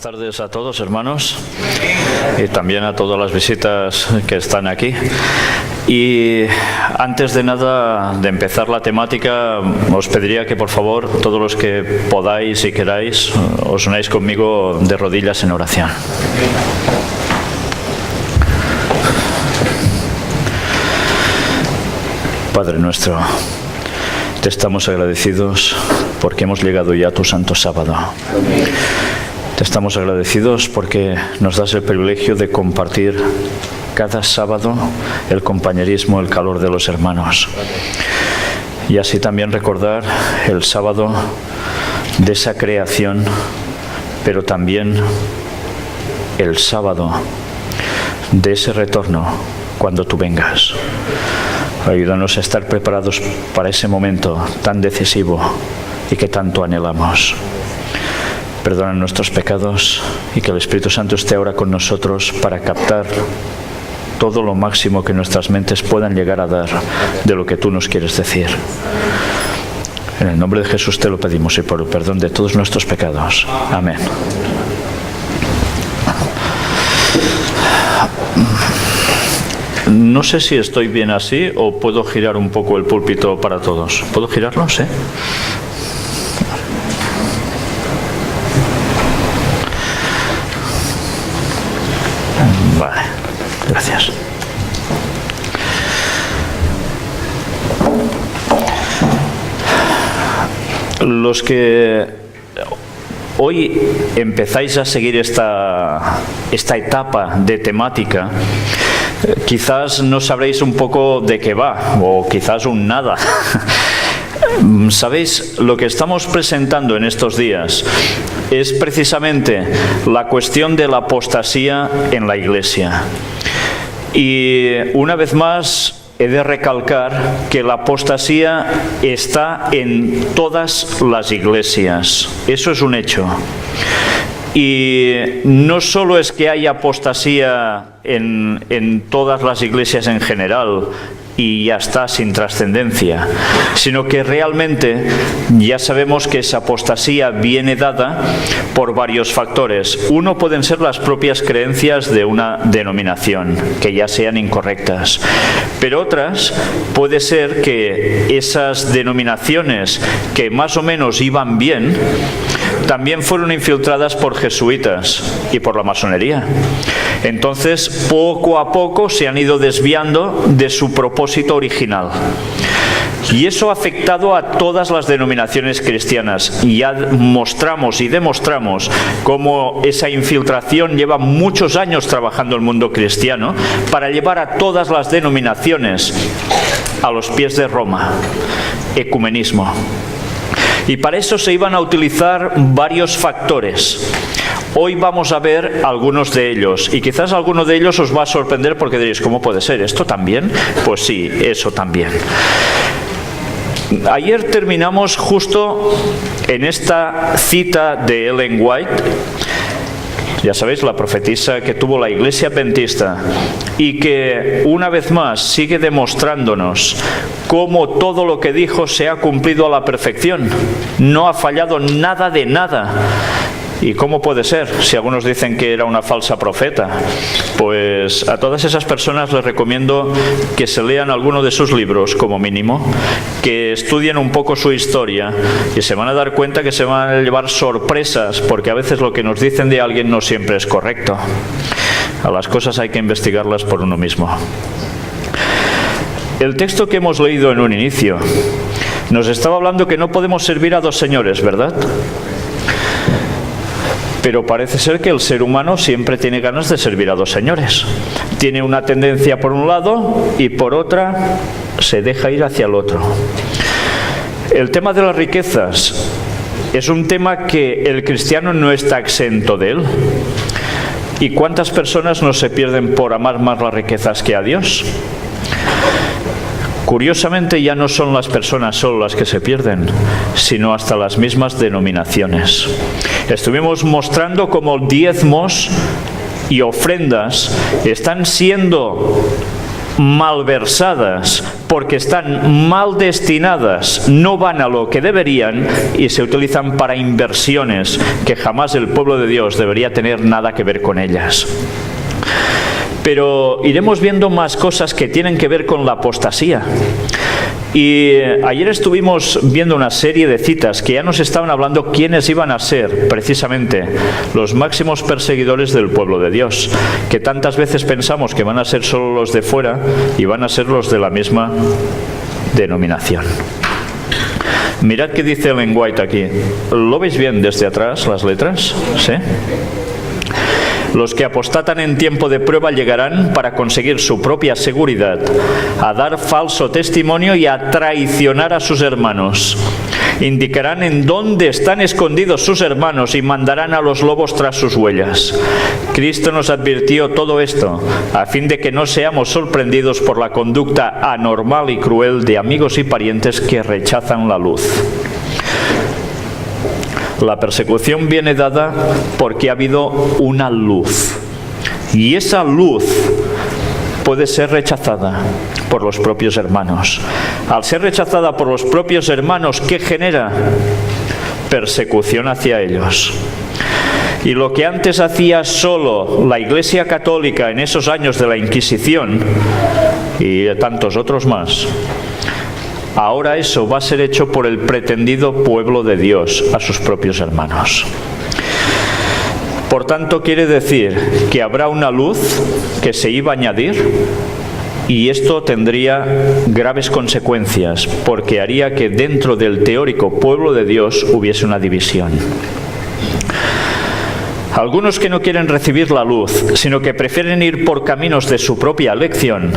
Buenas tardes a todos, hermanos, y también a todas las visitas que están aquí. Y antes de nada, de empezar la temática, os pediría que por favor, todos los que podáis y queráis, os unáis conmigo de rodillas en oración. Padre nuestro, te estamos agradecidos porque hemos llegado ya a tu santo sábado. Te estamos agradecidos porque nos das el privilegio de compartir cada sábado el compañerismo, el calor de los hermanos. Y así también recordar el sábado de esa creación, pero también el sábado de ese retorno cuando tú vengas. Ayúdanos a estar preparados para ese momento tan decisivo y que tanto anhelamos. Perdona nuestros pecados y que el Espíritu Santo esté ahora con nosotros para captar todo lo máximo que nuestras mentes puedan llegar a dar de lo que tú nos quieres decir. En el nombre de Jesús te lo pedimos y por el perdón de todos nuestros pecados. Amén. No sé si estoy bien así o puedo girar un poco el púlpito para todos. ¿Puedo girarlo? Sí. Vale, gracias. Los que hoy empezáis a seguir esta etapa de temática, quizás no sabréis un poco de qué va, o quizás un nada. ¿Sabéis? Lo que estamos presentando en estos días es precisamente la cuestión de la apostasía en la Iglesia. Y una vez más he de recalcar que la apostasía está en todas las iglesias. Eso es un hecho. Y no solo es que haya apostasía en todas las iglesias en general y ya está, sin trascendencia, sino que realmente ya sabemos que esa apostasía viene dada por varios factores. Uno pueden ser las propias creencias de una denominación, que ya sean incorrectas, pero otras puede ser que esas denominaciones que más o menos iban bien, también fueron infiltradas por jesuitas y por la masonería. Entonces, poco a poco se han ido desviando de su propósito original. Y eso ha afectado a todas las denominaciones cristianas. Y ya mostramos y demostramos cómo esa infiltración lleva muchos años trabajando el mundo cristiano para llevar a todas las denominaciones a los pies de Roma. Ecumenismo. Y para eso se iban a utilizar varios factores. Hoy vamos a ver algunos de ellos, y quizás alguno de ellos os va a sorprender porque diréis, ¿cómo puede ser? ¿Esto también? Pues sí, eso también. Ayer terminamos justo en esta cita de Ellen White, ya sabéis, la profetisa que tuvo la Iglesia Adventista y que una vez más sigue demostrándonos cómo todo lo que dijo se ha cumplido a la perfección. No ha fallado nada de nada. ¿Y cómo puede ser? Si algunos dicen que era una falsa profeta, pues a todas esas personas les recomiendo que se lean alguno de sus libros, como mínimo, que estudien un poco su historia y se van a dar cuenta que se van a llevar sorpresas, porque a veces lo que nos dicen de alguien no siempre es correcto. A las cosas hay que investigarlas por uno mismo. El texto que hemos leído en un inicio nos estaba hablando que no podemos servir a dos señores, ¿verdad? Pero parece ser que el ser humano siempre tiene ganas de servir a dos señores. Tiene una tendencia por un lado y por otra se deja ir hacia el otro. El tema de las riquezas es un tema que el cristiano no está exento de él. ¿Y cuántas personas no se pierden por amar más las riquezas que a Dios? Curiosamente, ya no son las personas solo las que se pierden, sino hasta las mismas denominaciones. Estuvimos mostrando cómo diezmos y ofrendas están siendo malversadas porque están mal destinadas, no van a lo que deberían y se utilizan para inversiones que jamás el pueblo de Dios debería tener nada que ver con ellas. Pero iremos viendo más cosas que tienen que ver con la apostasía. Y ayer estuvimos viendo una serie de citas que ya nos estaban hablando quiénes iban a ser precisamente los máximos perseguidores del pueblo de Dios, que tantas veces pensamos que van a ser solo los de fuera y van a ser los de la misma denominación. Mirad qué dice Ellen White aquí. ¿Lo veis bien desde atrás las letras? ¿Sí? Los que apostatan en tiempo de prueba llegarán, para conseguir su propia seguridad, a dar falso testimonio y a traicionar a sus hermanos. Indicarán en dónde están escondidos sus hermanos y mandarán a los lobos tras sus huellas. Cristo nos advirtió todo esto, a fin de que no seamos sorprendidos por la conducta anormal y cruel de amigos y parientes que rechazan la luz. La persecución viene dada porque ha habido una luz. Y esa luz puede ser rechazada por los propios hermanos. Al ser rechazada por los propios hermanos, ¿qué genera? Persecución hacia ellos. Y lo que antes hacía solo la Iglesia Católica en esos años de la Inquisición, y tantos otros más, ahora eso va a ser hecho por el pretendido pueblo de Dios a sus propios hermanos. Por tanto, quiere decir que habrá una luz que se iba a añadir y esto tendría graves consecuencias porque haría que dentro del teórico pueblo de Dios hubiese una división. Algunos que no quieren recibir la luz, sino que prefieren ir por caminos de su propia elección,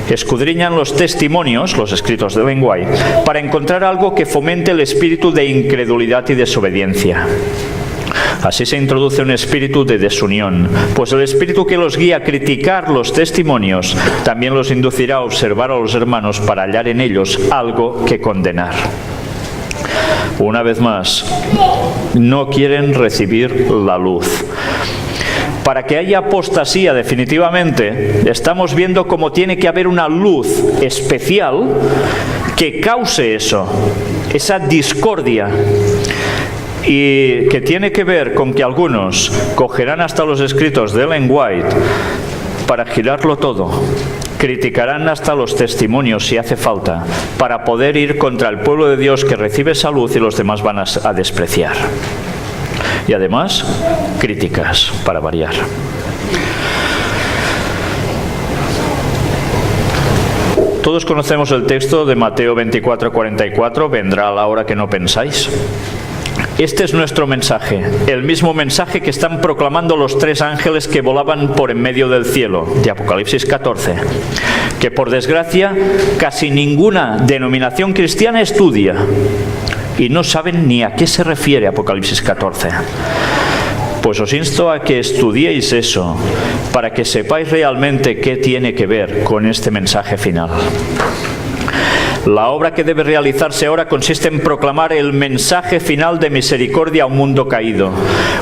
escudriñan los testimonios, los escritos de Ellen White, para encontrar algo que fomente el espíritu de incredulidad y desobediencia. Así se introduce un espíritu de desunión, pues el espíritu que los guía a criticar los testimonios también los inducirá a observar a los hermanos para hallar en ellos algo que condenar. Una vez más, no quieren recibir la luz. Para que haya apostasía definitivamente, estamos viendo cómo tiene que haber una luz especial que cause eso, esa discordia. Y que tiene que ver con que algunos cogerán hasta los escritos de Ellen White para girarlo todo. Criticarán hasta los testimonios si hace falta, para poder ir contra el pueblo de Dios que recibe esa luz y los demás van a despreciar. Y además, críticas, para variar. Todos conocemos el texto de Mateo 24:44, vendrá la hora que no pensáis. Este es nuestro mensaje, el mismo mensaje que están proclamando los 3 ángeles que volaban por en medio del cielo, de Apocalipsis 14, que por desgracia casi ninguna denominación cristiana estudia y no saben ni a qué se refiere Apocalipsis 14. Pues os insto a que estudiéis eso, para que sepáis realmente qué tiene que ver con este mensaje final. La obra que debe realizarse ahora consiste en proclamar el mensaje final de misericordia a un mundo caído.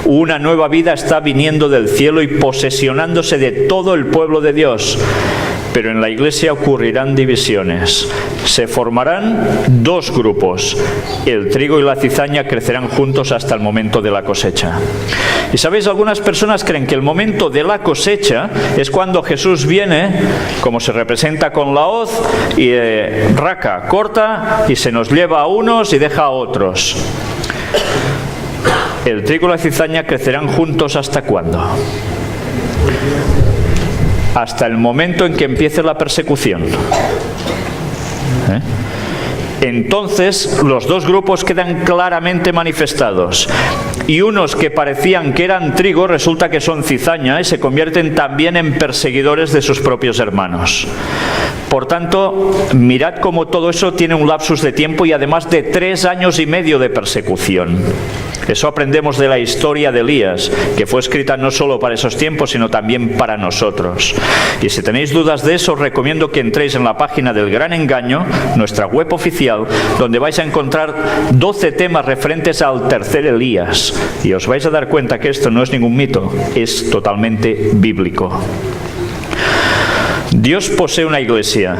Una nueva vida está viniendo del cielo y posesionándose de todo el pueblo de Dios. Pero en la Iglesia ocurrirán divisiones. Se formarán 2 grupos. El trigo y la cizaña crecerán juntos hasta el momento de la cosecha. Y sabéis, algunas personas creen que el momento de la cosecha es cuando Jesús viene, como se representa con la hoz, y raca, corta, y se nos lleva a unos y deja a otros. El trigo y la cizaña crecerán juntos ¿hasta cuándo? Hasta el momento en que empiece la persecución. Entonces los 2 grupos quedan claramente manifestados. Y unos que parecían que eran trigo resulta que son cizaña y se convierten también en perseguidores de sus propios hermanos. Por tanto, mirad cómo todo eso tiene un lapsus de tiempo y además de 3 años y medio de persecución. Eso aprendemos de la historia de Elías, que fue escrita no solo para esos tiempos, sino también para nosotros. Y si tenéis dudas de eso, os recomiendo que entréis en la página del Gran Engaño, nuestra web oficial, donde vais a encontrar 12 temas referentes al tercer Elías. Y os vais a dar cuenta que esto no es ningún mito, es totalmente bíblico. Dios posee una iglesia,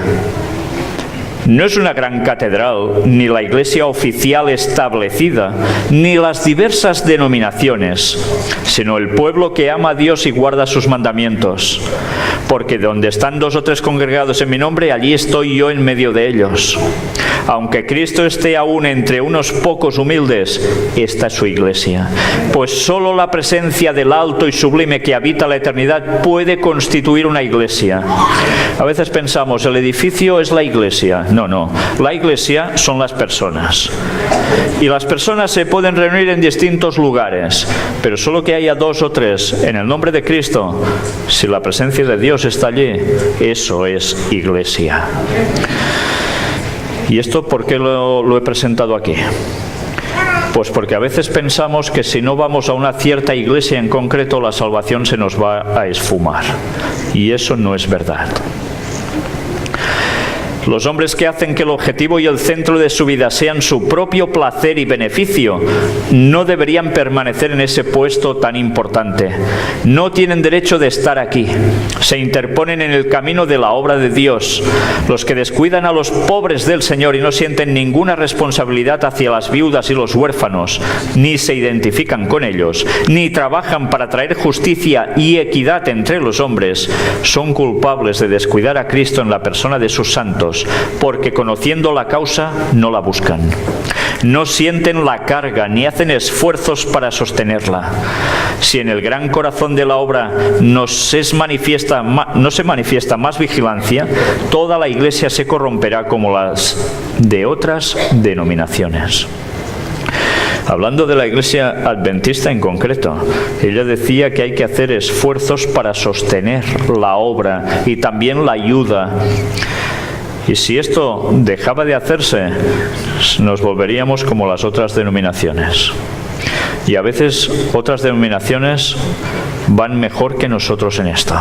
No es una gran catedral, ni la iglesia oficial establecida, ni las diversas denominaciones, sino el pueblo que ama a Dios y guarda sus mandamientos. Porque donde están 2 o 3 congregados en mi nombre, allí estoy yo en medio de ellos. Aunque Cristo esté aún entre unos pocos humildes, esta es su iglesia. Pues solo la presencia del alto y sublime que habita la eternidad puede constituir una iglesia. A veces pensamos, el edificio es la iglesia. No, la iglesia son las personas. Y las personas se pueden reunir en distintos lugares, pero solo que haya 2 o 3 en el nombre de Cristo, si la presencia de Dios está allí, eso es iglesia. ¿Y esto por qué lo he presentado aquí? Pues porque a veces pensamos que si no vamos a una cierta iglesia en concreto, la salvación se nos va a esfumar. Y eso no es verdad. Los hombres que hacen que el objetivo y el centro de su vida sean su propio placer y beneficio no deberían permanecer en ese puesto tan importante. No tienen derecho de estar aquí. Se interponen en el camino de la obra de Dios. Los que descuidan a los pobres del Señor y no sienten ninguna responsabilidad hacia las viudas y los huérfanos, ni se identifican con ellos, ni trabajan para traer justicia y equidad entre los hombres, son culpables de descuidar a Cristo en la persona de sus santos, porque conociendo la causa no la buscan. No sienten la carga ni hacen esfuerzos para sostenerla. Si en el gran corazón de la obra no se manifiesta más vigilancia, toda la iglesia se corromperá como las de otras denominaciones. Hablando de la iglesia adventista en concreto, ella decía que hay que hacer esfuerzos para sostener la obra y también la ayuda. Y si esto dejaba de hacerse, nos volveríamos como las otras denominaciones. Y a veces otras denominaciones van mejor que nosotros en esto.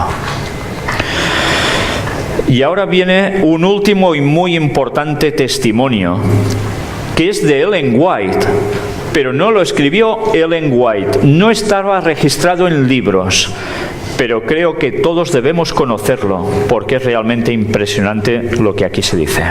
Y ahora viene un último y muy importante testimonio, que es de Ellen White. Pero no lo escribió Ellen White, no estaba registrado en libros. Pero creo que todos debemos conocerlo, porque es realmente impresionante lo que aquí se dice.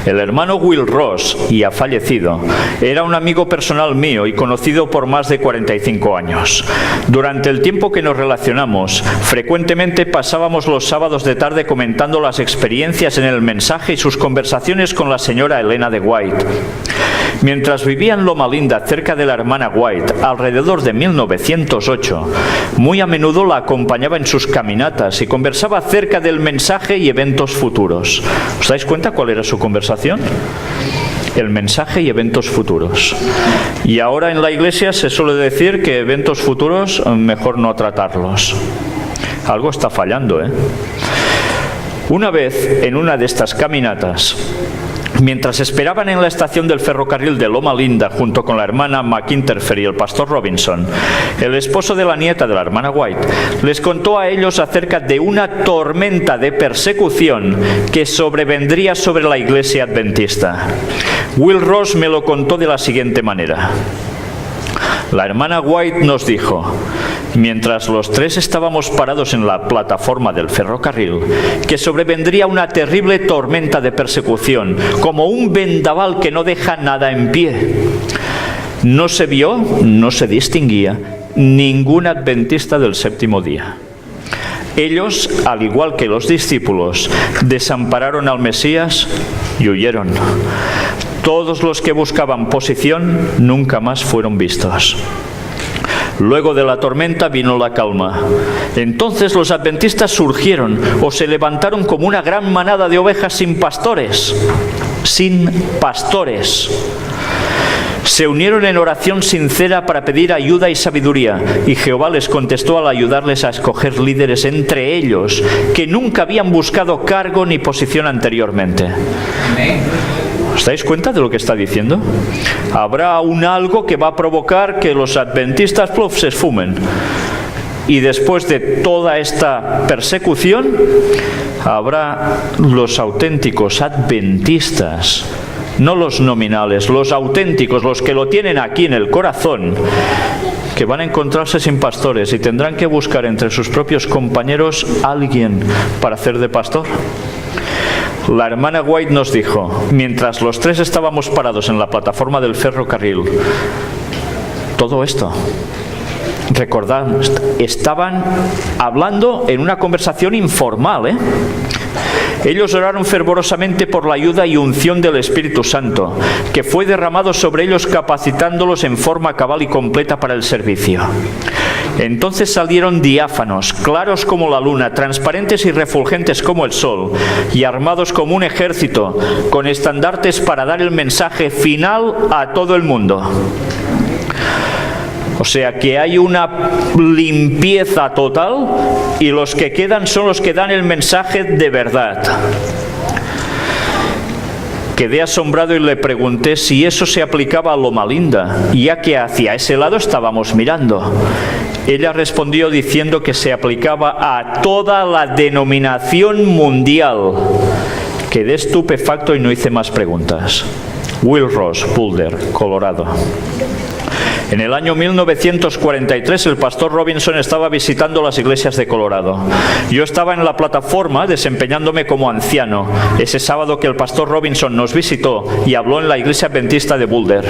El hermano Will Ross, ya fallecido, era un amigo personal mío y conocido por más de 45 años. Durante el tiempo que nos relacionamos, frecuentemente pasábamos los sábados de tarde comentando las experiencias en el mensaje y sus conversaciones con la señora Elena de White. Mientras vivía en Loma Linda, cerca de la hermana White, alrededor de 1908, muy a menudo la acompañaba en sus caminatas y conversaba acerca del mensaje y eventos futuros. ¿Os dais cuenta cuál era su conversación? El mensaje y eventos futuros. Y ahora en la iglesia se suele decir que eventos futuros mejor no tratarlos. Algo está fallando, ¿eh? Una vez, en una de estas caminatas, mientras esperaban en la estación del ferrocarril de Loma Linda junto con la hermana McInterfer y el pastor Robinson, el esposo de la nieta de la hermana White les contó a ellos acerca de una tormenta de persecución que sobrevendría sobre la iglesia adventista. Will Ross me lo contó de la siguiente manera. La hermana White nos dijo, mientras los 3 estábamos parados en la plataforma del ferrocarril, que sobrevendría una terrible tormenta de persecución, como un vendaval que no deja nada en pie. No se vio, no se distinguía ningún adventista del séptimo día. Ellos, al igual que los discípulos, desampararon al Mesías y huyeron. Todos los que buscaban posición nunca más fueron vistos. Luego de la tormenta vino la calma. Entonces los adventistas surgieron o se levantaron como una gran manada de ovejas sin pastores. Sin pastores. Se unieron en oración sincera para pedir ayuda y sabiduría, y Jehová les contestó al ayudarles a escoger líderes entre ellos que nunca habían buscado cargo ni posición anteriormente. ¿Os dais cuenta de lo que está diciendo? Habrá algo que va a provocar que los adventistas se esfumen. Y después de toda esta persecución, habrá los auténticos adventistas, no los nominales, los auténticos, los que lo tienen aquí en el corazón, que van a encontrarse sin pastores y tendrán que buscar entre sus propios compañeros alguien para hacer de pastor. La hermana White nos dijo, mientras los tres estábamos parados en la plataforma del ferrocarril, todo esto, recordad, estaban hablando en una conversación informal, ¿eh? Ellos oraron fervorosamente por la ayuda y unción del Espíritu Santo, que fue derramado sobre ellos capacitándolos en forma cabal y completa para el servicio. Entonces salieron diáfanos, claros como la luna, transparentes y refulgentes como el sol, y armados como un ejército, con estandartes para dar el mensaje final a todo el mundo. O sea que hay una limpieza total y los que quedan son los que dan el mensaje de verdad. Quedé asombrado y le pregunté si eso se aplicaba a Loma Linda, ya que hacia ese lado estábamos mirando. Ella respondió diciendo que se aplicaba a toda la denominación mundial. Quedé estupefacto y no hice más preguntas. Will Ross, Boulder, Colorado. En el año 1943 el pastor Robinson estaba visitando las iglesias de Colorado. Yo estaba en la plataforma desempeñándome como anciano ese sábado que el pastor Robinson nos visitó y habló en la iglesia adventista de Boulder,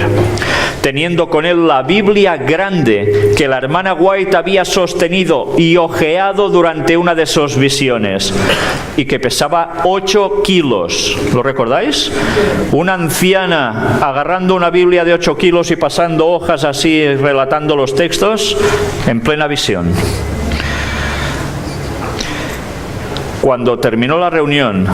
teniendo con él la Biblia grande que la hermana White había sostenido y hojeado durante una de sus visiones y que pesaba 8 kilos. ¿Lo recordáis? Una anciana agarrando una Biblia de 8 kilos y pasando hojas así, relatando los textos en plena visión. Cuando terminó la reunión,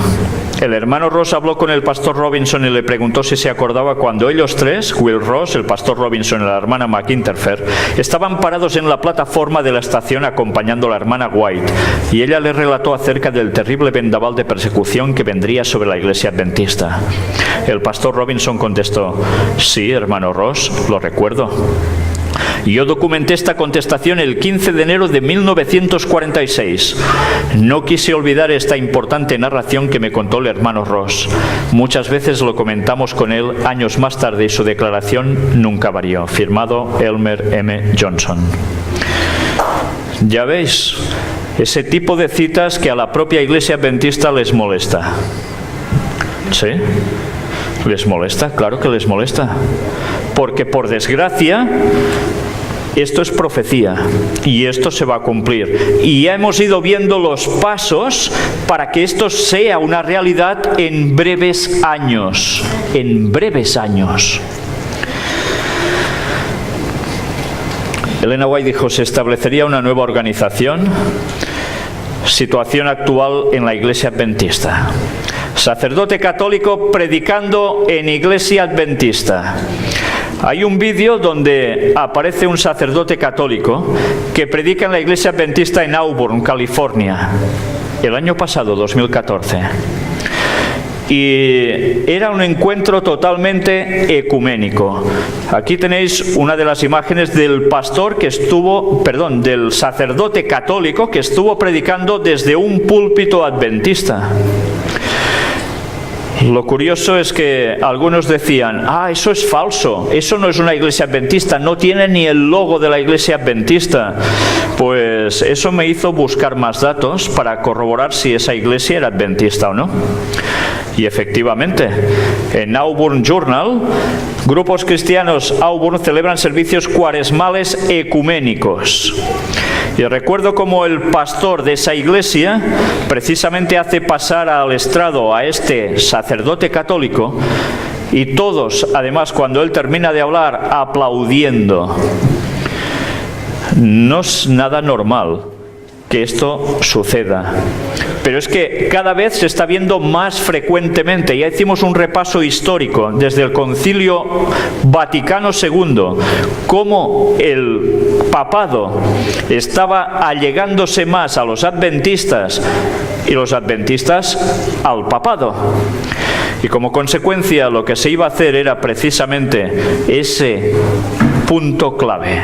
el hermano Ross habló con el pastor Robinson y le preguntó si se acordaba cuando ellos tres, Will Ross, el pastor Robinson y la hermana McInterfer, estaban parados en la plataforma de la estación acompañando a la hermana White, y ella le relató acerca del terrible vendaval de persecución que vendría sobre la iglesia adventista. El pastor Robinson contestó, sí, hermano Ross, lo recuerdo. Yo documenté esta contestación el 15 de enero de 1946. No quise olvidar esta importante narración que me contó el hermano Ross. Muchas veces lo comentamos con él años más tarde y su declaración nunca varió. Firmado Elmer M. Johnson. Ya veis, ese tipo de citas que a la propia iglesia adventista les molesta. ¿Sí? ¿Les molesta? Claro que les molesta. Porque por desgracia, esto es profecía y esto se va a cumplir. Y ya hemos ido viendo los pasos para que esto sea una realidad en breves años. En breves años. Elena White dijo, se establecería una nueva organización. Situación actual en la iglesia adventista. Sacerdote católico predicando en iglesia adventista. Hay un vídeo donde aparece un sacerdote católico que predica en la iglesia adventista en Auburn, California, el año pasado, 2014. Y era un encuentro totalmente ecuménico. Aquí tenéis una de las imágenes del del sacerdote católico que estuvo predicando desde un púlpito adventista. Lo curioso es que algunos decían, eso es falso, eso no es una iglesia adventista, no tiene ni el logo de la iglesia adventista. Pues eso me hizo buscar más datos para corroborar si esa iglesia era adventista o no. Y efectivamente, en Auburn Journal, grupos cristianos Auburn celebran servicios cuaresmales ecuménicos. Y recuerdo cómo el pastor de esa iglesia precisamente hace pasar al estrado a este sacerdote católico y todos, además, cuando él termina de hablar, aplaudiendo. No es nada normal que esto suceda. Pero es que cada vez se está viendo más frecuentemente. Ya hicimos un repaso histórico desde el Concilio Vaticano II, cómo el papado estaba allegándose más a los adventistas y los adventistas al papado. Y como consecuencia lo que se iba a hacer era precisamente ese punto clave: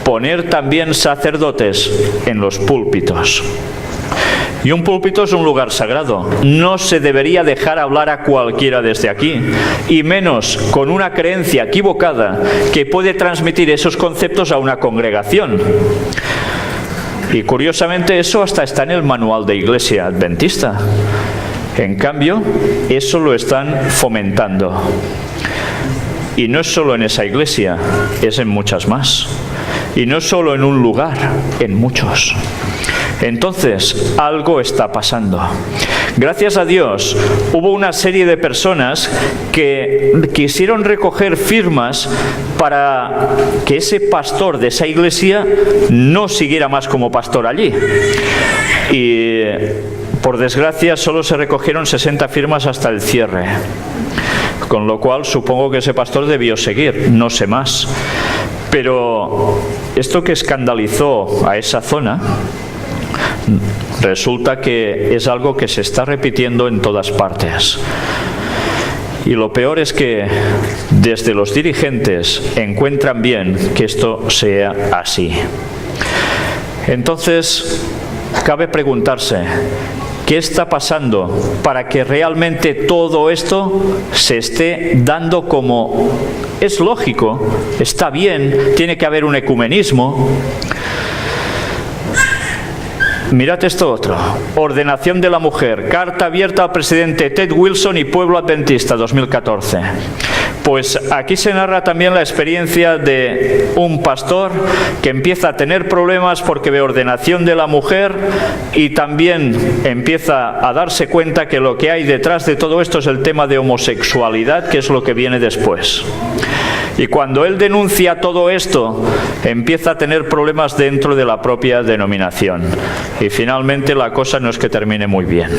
poner también sacerdotes en los púlpitos. Y un púlpito es un lugar sagrado. No se debería dejar hablar a cualquiera desde aquí, y menos con una creencia equivocada que puede transmitir esos conceptos a una congregación. Y curiosamente eso hasta está en el manual de iglesia adventista. En cambio, eso lo están fomentando. Y no es solo en esa iglesia, es en muchas más. Y no es solo en un lugar, en muchos. Entonces, algo está pasando. Gracias a Dios, hubo una serie de personas que quisieron recoger firmas para que ese pastor de esa iglesia no siguiera más como pastor allí. Y, por desgracia, solo se recogieron 60 firmas hasta el cierre. Con lo cual, supongo que ese pastor debió seguir, no sé más. Pero esto que escandalizó a esa zona, resulta que es algo que se está repitiendo en todas partes. Y lo peor es que desde los dirigentes encuentran bien que esto sea así. Entonces, cabe preguntarse, ¿qué está pasando para que realmente todo esto se esté dando como es lógico, está bien, tiene que haber un ecumenismo? Mirad esto otro. Ordenación de la mujer. Carta abierta al presidente Ted Wilson y Pueblo Adventista, 2014. Pues aquí se narra también la experiencia de un pastor que empieza a tener problemas porque ve ordenación de la mujer y también empieza a darse cuenta que lo que hay detrás de todo esto es el tema de homosexualidad, que es lo que viene después. Y cuando él denuncia todo esto, empieza a tener problemas dentro de la propia denominación. Y finalmente la cosa no es que termine muy bien.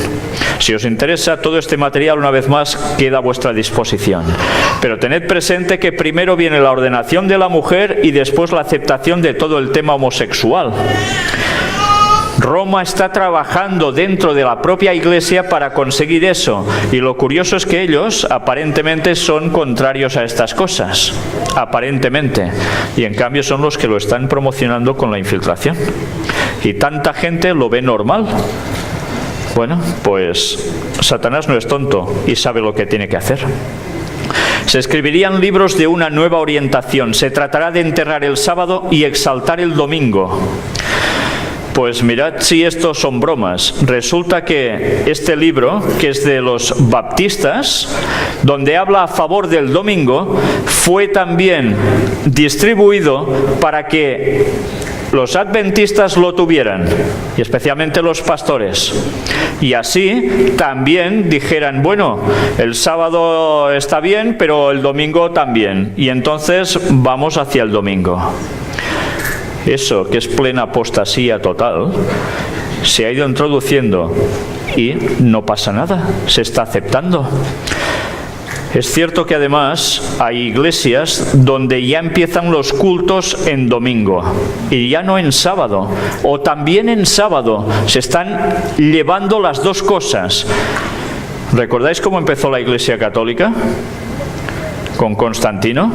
Si os interesa, todo este material, una vez más, queda a vuestra disposición. Pero tened presente que primero viene la ordenación de la mujer y después la aceptación de todo el tema homosexual. Roma está trabajando dentro de la propia iglesia para conseguir eso. Y lo curioso es que ellos, aparentemente, son contrarios a estas cosas. Aparentemente. Y en cambio son los que lo están promocionando con la infiltración. Y tanta gente lo ve normal. Bueno, pues Satanás no es tonto y sabe lo que tiene que hacer. Se escribirían libros de una nueva orientación. Se tratará de enterrar el sábado y exaltar el domingo. Pues mirad si esto son bromas. Resulta que este libro, que es de los baptistas, donde habla a favor del domingo, fue también distribuido para que los adventistas lo tuvieran, y especialmente los pastores. Y así también dijeran, bueno, el sábado está bien, pero el domingo también. Y entonces vamos hacia el domingo. Eso, que es plena apostasía total, se ha ido introduciendo y no pasa nada, se está aceptando. Es cierto que además hay iglesias donde ya empiezan los cultos en domingo y ya no en sábado, o también en sábado, se están llevando las dos cosas. ¿Recordáis cómo empezó la Iglesia Católica? Con Constantino.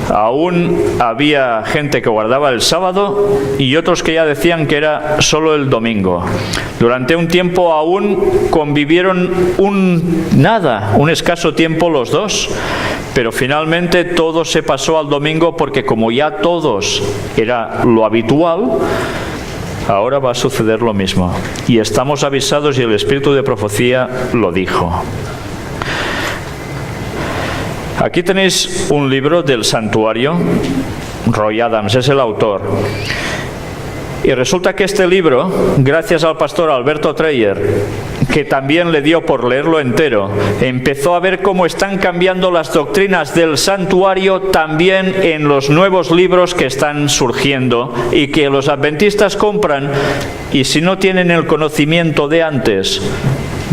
Aún había gente que guardaba el sábado y otros que ya decían que era solo el domingo. Durante un tiempo aún convivieron un escaso tiempo los dos, pero finalmente todo se pasó al domingo porque como ya todos era lo habitual, ahora va a suceder lo mismo. Y estamos avisados y el espíritu de profecía lo dijo. Aquí tenéis un libro del Santuario. Roy Adams es el autor. Y resulta que este libro, gracias al pastor Alberto Dreyer, que también le dio por leerlo entero, empezó a ver cómo están cambiando las doctrinas del santuario también en los nuevos libros que están surgiendo y que los adventistas compran, y si no tienen el conocimiento de antes,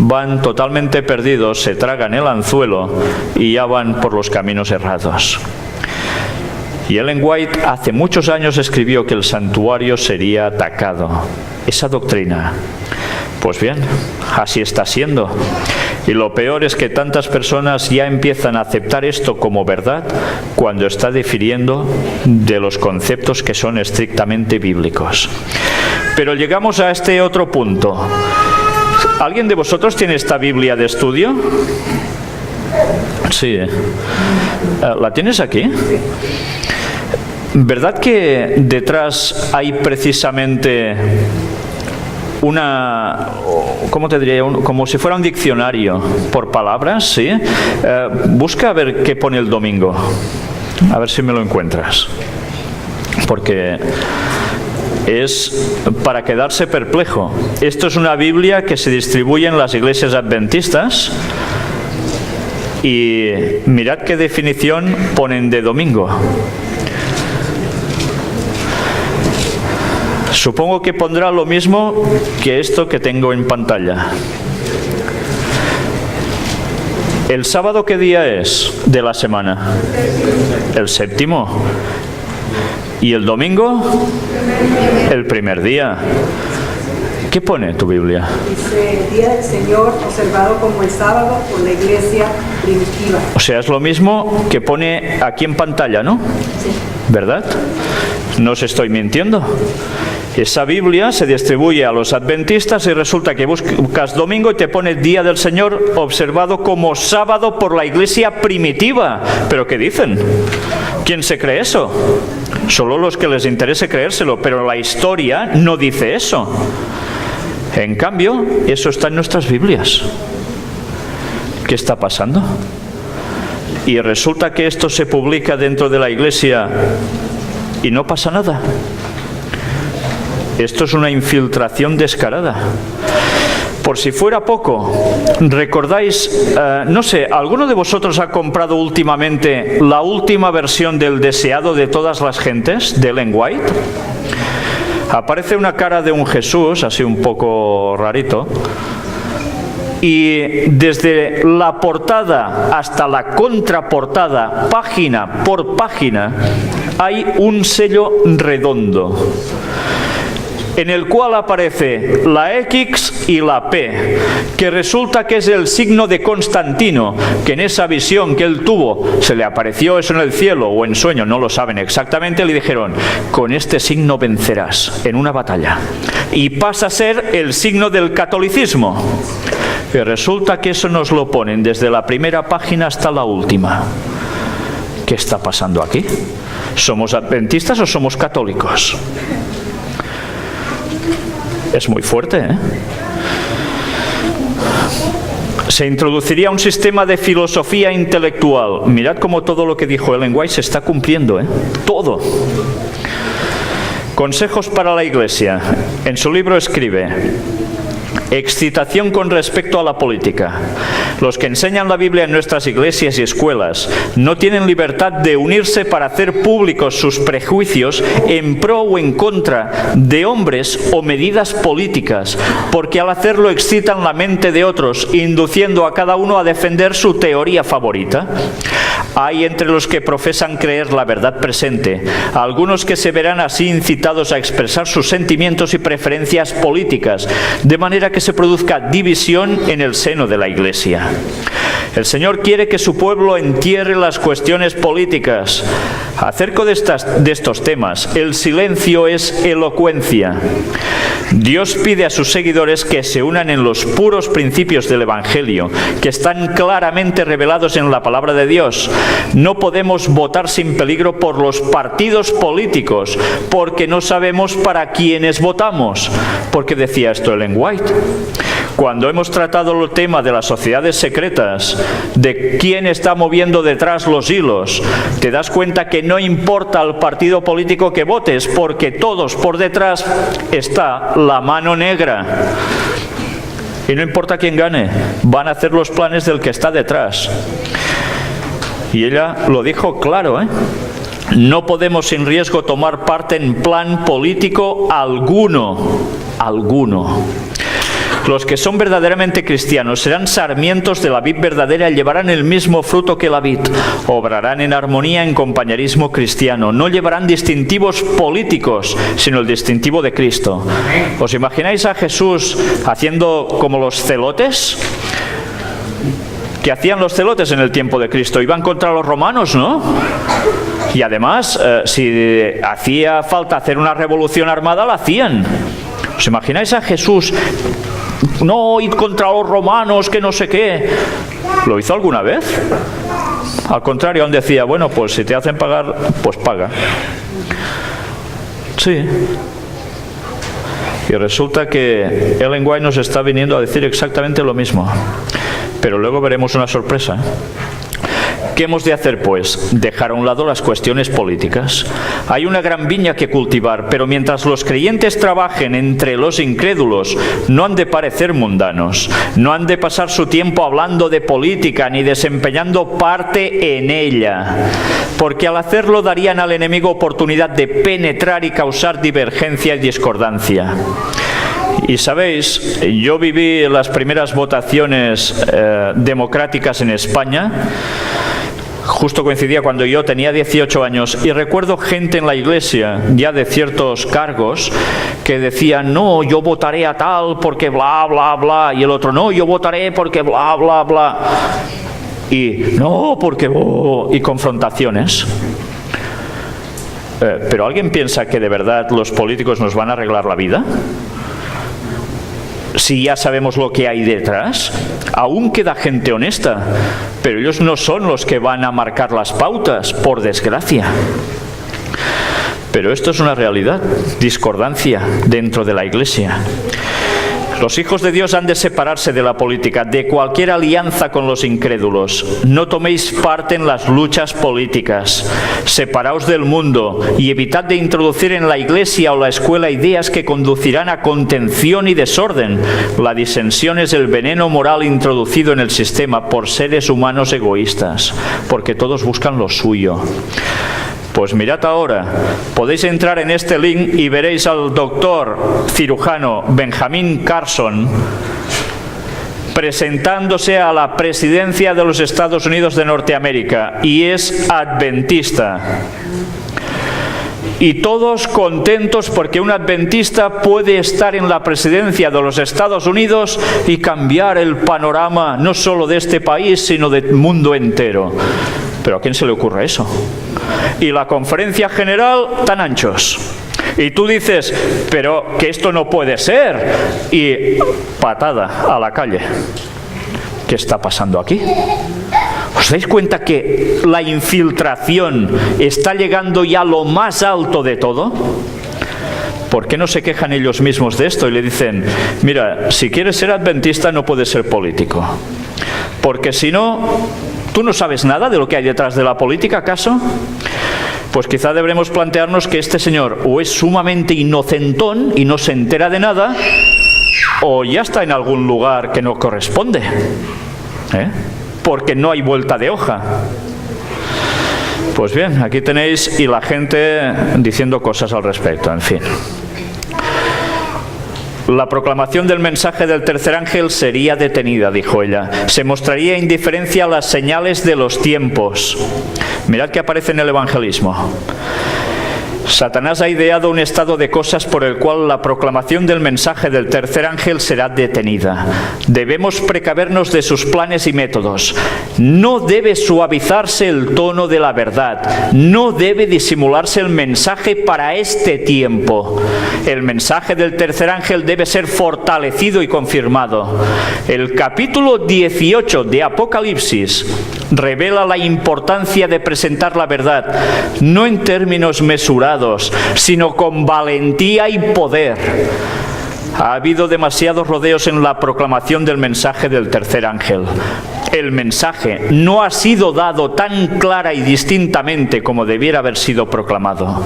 van totalmente perdidos, se tragan el anzuelo y ya van por los caminos errados. Y Ellen White hace muchos años escribió que el santuario sería atacado. Esa doctrina. Pues bien, así está siendo. Y lo peor es que tantas personas ya empiezan a aceptar esto como verdad cuando está difiriendo de los conceptos que son estrictamente bíblicos. Pero llegamos a este otro punto. ¿Alguien de vosotros tiene esta Biblia de estudio? Sí. ¿La tienes aquí? ¿Verdad que detrás hay precisamente ¿cómo te diría? Como si fuera un diccionario por palabras, ¿sí? Busca a ver qué pone el domingo. A ver si me lo encuentras. Porque es para quedarse perplejo. Esto es una Biblia que se distribuye en las iglesias adventistas y mirad qué definición ponen de domingo. Supongo que pondrá lo mismo que esto que tengo en pantalla. ¿El sábado qué día es de la semana? El séptimo. ¿Y el domingo? El primer día. ¿Qué pone tu Biblia? Dice, Día del Señor, observado como el sábado por la iglesia primitiva. O sea, es lo mismo que pone aquí en pantalla, ¿no? Sí. ¿Verdad? No os estoy mintiendo. Esa Biblia se distribuye a los adventistas y resulta que buscas domingo y te pone Día del Señor observado como sábado por la iglesia primitiva. ¿Pero qué dicen? ¿Quién se cree eso? Solo los que les interese creérselo, pero la historia no dice eso. En cambio, eso está en nuestras Biblias. ¿Qué está pasando? Y resulta que esto se publica dentro de la iglesia y no pasa nada. Esto es una infiltración descarada. Por si fuera poco, ¿recordáis? No sé, ¿alguno de vosotros ha comprado últimamente la última versión del Deseado de todas las gentes, de Ellen White? Aparece una cara de un Jesús, así un poco rarito, y desde la portada hasta la contraportada, página por página, hay un sello redondo, en el cual aparece la X y la P, que resulta que es el signo de Constantino, que en esa visión que él tuvo, se le apareció eso en el cielo o en sueño, no lo saben exactamente, le dijeron, con este signo vencerás en una batalla. Y pasa a ser el signo del catolicismo. Y resulta que eso nos lo ponen desde la primera página hasta la última. ¿Qué está pasando aquí? ¿Somos adventistas o somos católicos? Es muy fuerte, ¿eh? Se introduciría un sistema de filosofía intelectual. Mirad cómo todo lo que dijo Ellen White se está cumpliendo, ¿eh? Todo. Consejos para la Iglesia. En su libro escribe: excitación con respecto a la política. Los que enseñan la Biblia en nuestras iglesias y escuelas no tienen libertad de unirse para hacer públicos sus prejuicios en pro o en contra de hombres o medidas políticas, porque al hacerlo excitan la mente de otros, induciendo a cada uno a defender su teoría favorita. Hay entre los que profesan creer la verdad presente algunos que se verán así incitados a expresar sus sentimientos y preferencias políticas, de manera que se produzca división en el seno de la Iglesia. El Señor quiere que su pueblo entierre las cuestiones políticas. Acerca de estos temas, el silencio es elocuencia. Dios pide a sus seguidores que se unan en los puros principios del Evangelio, que están claramente revelados en la palabra de Dios. No podemos votar sin peligro por los partidos políticos, porque no sabemos para quiénes votamos. Porque decía esto Ellen White. Cuando hemos tratado el tema de las sociedades secretas, de quién está moviendo detrás los hilos, te das cuenta que no importa el partido político que votes, porque todos por detrás está la mano negra. Y no importa quién gane, van a hacer los planes del que está detrás. Y ella lo dijo claro, ¿eh? No podemos sin riesgo tomar parte en plan político alguno. Los que son verdaderamente cristianos serán sarmientos de la vid verdadera y llevarán el mismo fruto que la vid. Obrarán en armonía, en compañerismo cristiano. No llevarán distintivos políticos, sino el distintivo de Cristo. ¿Os imagináis a Jesús haciendo como los celotes? ¿Qué hacían los celotes en el tiempo de Cristo? Iban contra los romanos, ¿no? Y además, si hacía falta hacer una revolución armada, la hacían. ¿Os imagináis a Jesús? No, id contra los romanos, que no sé qué. ¿Lo hizo alguna vez? Al contrario, aún decía, bueno, pues si te hacen pagar, pues paga. Sí. Y resulta que Ellen White nos está viniendo a decir exactamente lo mismo. Pero luego veremos una sorpresa. ¿Qué hemos de hacer, pues? Dejar a un lado las cuestiones políticas. Hay una gran viña que cultivar, pero mientras los creyentes trabajen entre los incrédulos, no han de parecer mundanos, no han de pasar su tiempo hablando de política ni desempeñando parte en ella, porque al hacerlo darían al enemigo oportunidad de penetrar y causar divergencia y discordancia. Y sabéis, yo viví las primeras votaciones democráticas en España. Justo coincidía cuando yo tenía 18 años y recuerdo gente en la iglesia, ya de ciertos cargos, que decían, no, yo votaré a tal porque bla, bla, bla, y el otro, no, yo votaré porque bla, bla, bla, y no, porque, oh, y confrontaciones. ¿Pero alguien piensa que de verdad los políticos nos van a arreglar la vida? Si ya sabemos lo que hay detrás, aún queda gente honesta, pero ellos no son los que van a marcar las pautas, por desgracia. Pero esto es una realidad, discordancia dentro de la Iglesia. Los hijos de Dios han de separarse de la política, de cualquier alianza con los incrédulos. No toméis parte en las luchas políticas. Separaos del mundo y evitad de introducir en la iglesia o la escuela ideas que conducirán a contención y desorden. La disensión es el veneno moral introducido en el sistema por seres humanos egoístas, porque todos buscan lo suyo. Pues mirad ahora, podéis entrar en este link y veréis al doctor cirujano Benjamin Carson presentándose a la presidencia de los Estados Unidos de Norteamérica, y es adventista. Y todos contentos porque un adventista puede estar en la presidencia de los Estados Unidos y cambiar el panorama no solo de este país, sino del mundo entero. ¿Pero a quién se le ocurre eso? Y la conferencia general tan anchos. Y tú dices, pero que esto no puede ser. Y patada a la calle. ¿Qué está pasando aquí? ¿Os dais cuenta que la infiltración está llegando ya a lo más alto de todo? ¿Por qué no se quejan ellos mismos de esto y le dicen, mira, si quieres ser adventista no puedes ser político? Porque si no, ¿tú no sabes nada de lo que hay detrás de la política, acaso? Pues quizá deberemos plantearnos que este señor o es sumamente inocentón y no se entera de nada, o ya está en algún lugar que no corresponde, porque no hay vuelta de hoja. Pues bien, aquí tenéis, y la gente diciendo cosas al respecto, en fin. La proclamación del mensaje del tercer ángel sería detenida, dijo ella. Se mostraría indiferencia a las señales de los tiempos. Mirad que aparece en el evangelismo. Satanás ha ideado un estado de cosas por el cual la proclamación del mensaje del tercer ángel será detenida. Debemos precavernos de sus planes y métodos. No debe suavizarse el tono de la verdad. No debe disimularse el mensaje para este tiempo. El mensaje del tercer ángel debe ser fortalecido y confirmado. El capítulo 18 de Apocalipsis revela la importancia de presentar la verdad, no en términos mesurados, sino con valentía y poder. Ha habido demasiados rodeos en la proclamación del mensaje del tercer ángel. El mensaje no ha sido dado tan clara y distintamente como debiera haber sido proclamado.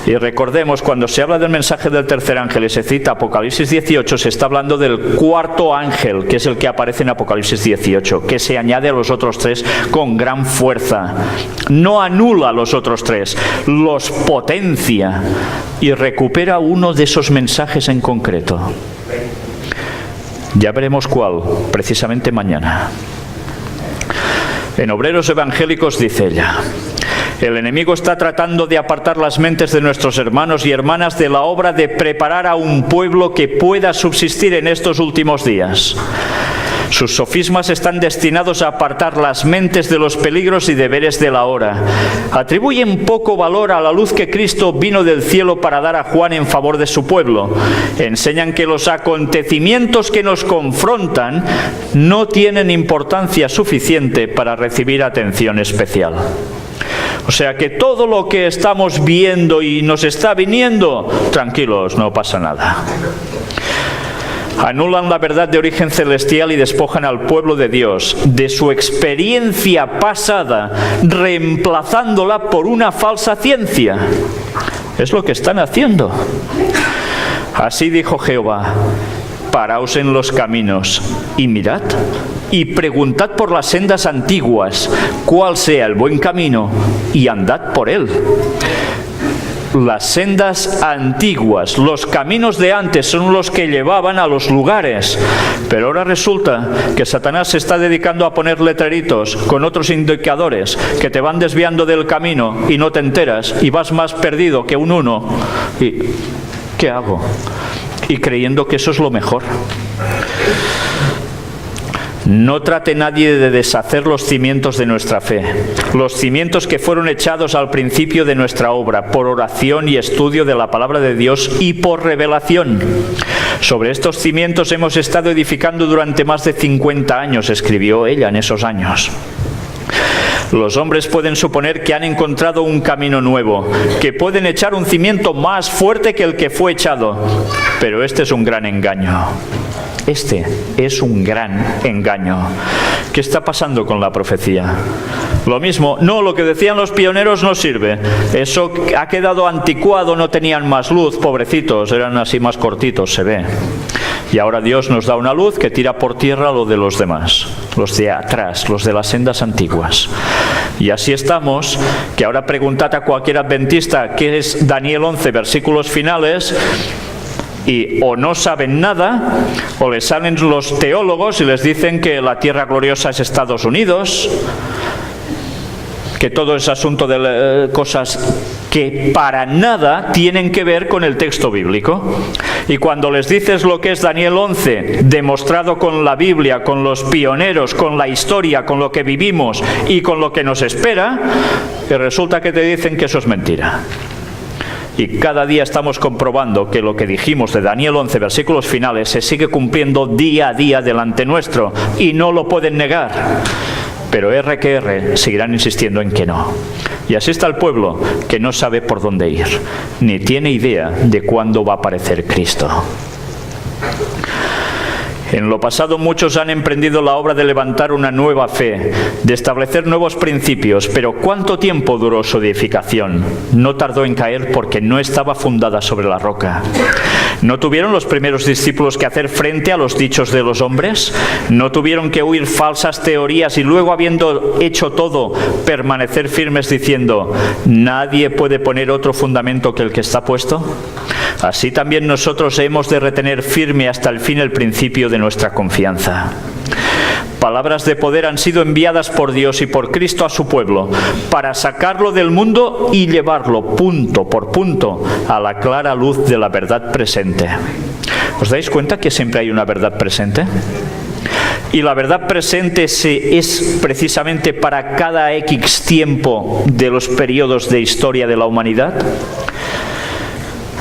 Y recordemos, cuando se habla del mensaje del tercer ángel y se cita Apocalipsis 18, se está hablando del cuarto ángel, que es el que aparece en Apocalipsis 18, que se añade a los otros tres con gran fuerza. No anula a los otros tres, los potencia y recupera uno de esos mensajes en concreto. Ya veremos cuál, precisamente mañana. En Obreros Evangélicos dice ella: el enemigo está tratando de apartar las mentes de nuestros hermanos y hermanas de la obra de preparar a un pueblo que pueda subsistir en estos últimos días. Sus sofismas están destinados a apartar las mentes de los peligros y deberes de la hora. Atribuyen poco valor a la luz que Cristo vino del cielo para dar a Juan en favor de su pueblo. Enseñan que los acontecimientos que nos confrontan no tienen importancia suficiente para recibir atención especial. O sea que todo lo que estamos viendo y nos está viniendo, tranquilos, no pasa nada. Anulan la verdad de origen celestial y despojan al pueblo de Dios de su experiencia pasada, reemplazándola por una falsa ciencia. Es lo que están haciendo. Así dijo Jehová: paraos en los caminos y mirad, y preguntad por las sendas antiguas cuál sea el buen camino, y andad por él. Las sendas antiguas, los caminos de antes son los que llevaban a los lugares, pero ahora resulta que Satanás se está dedicando a poner letreritos con otros indicadores que te van desviando del camino y no te enteras y vas más perdido que un uno. ¿Y qué hago? Y creyendo que eso es lo mejor. No trate nadie de deshacer los cimientos de nuestra fe, los cimientos que fueron echados al principio de nuestra obra, por oración y estudio de la palabra de Dios y por revelación. Sobre estos cimientos hemos estado edificando durante más de 50 años, escribió ella en esos años. Los hombres pueden suponer que han encontrado un camino nuevo, que pueden echar un cimiento más fuerte que el que fue echado, pero este es un gran engaño. Este es un gran engaño. ¿Qué está pasando con la profecía? Lo mismo, no, lo que decían los pioneros no sirve. Eso ha quedado anticuado, no tenían más luz, pobrecitos, eran así más cortitos, se ve. Y ahora Dios nos da una luz que tira por tierra lo de los demás, los de atrás, los de las sendas antiguas. Y así estamos, que ahora preguntad a cualquier adventista qué es Daniel 11, versículos finales, y o no saben nada, o les salen los teólogos y les dicen que la tierra gloriosa es Estados Unidos, que todo es asunto de cosas que para nada tienen que ver con el texto bíblico. Y cuando les dices lo que es Daniel 11, demostrado con la Biblia, con los pioneros, con la historia, con lo que vivimos y con lo que nos espera, que resulta que te dicen que eso es mentira. Y cada día estamos comprobando que lo que dijimos de Daniel 11, versículos finales, se sigue cumpliendo día a día delante nuestro, y no lo pueden negar. Pero R que R seguirán insistiendo en que no. Y así está el pueblo, que no sabe por dónde ir, ni tiene idea de cuándo va a aparecer Cristo. En lo pasado muchos han emprendido la obra de levantar una nueva fe, de establecer nuevos principios, pero ¿cuánto tiempo duró su edificación? No tardó en caer porque no estaba fundada sobre la roca. ¿No tuvieron los primeros discípulos que hacer frente a los dichos de los hombres? ¿No tuvieron que huir falsas teorías y luego, habiendo hecho todo, permanecer firmes diciendo: nadie puede poner otro fundamento que el que está puesto? Así también nosotros hemos de retener firme hasta el fin el principio de nuestra confianza. Palabras de poder han sido enviadas por Dios y por Cristo a su pueblo, para sacarlo del mundo y llevarlo punto por punto a la clara luz de la verdad presente. ¿Os dais cuenta que siempre hay una verdad presente? Y la verdad presente es precisamente para cada X tiempo de los periodos de historia de la humanidad.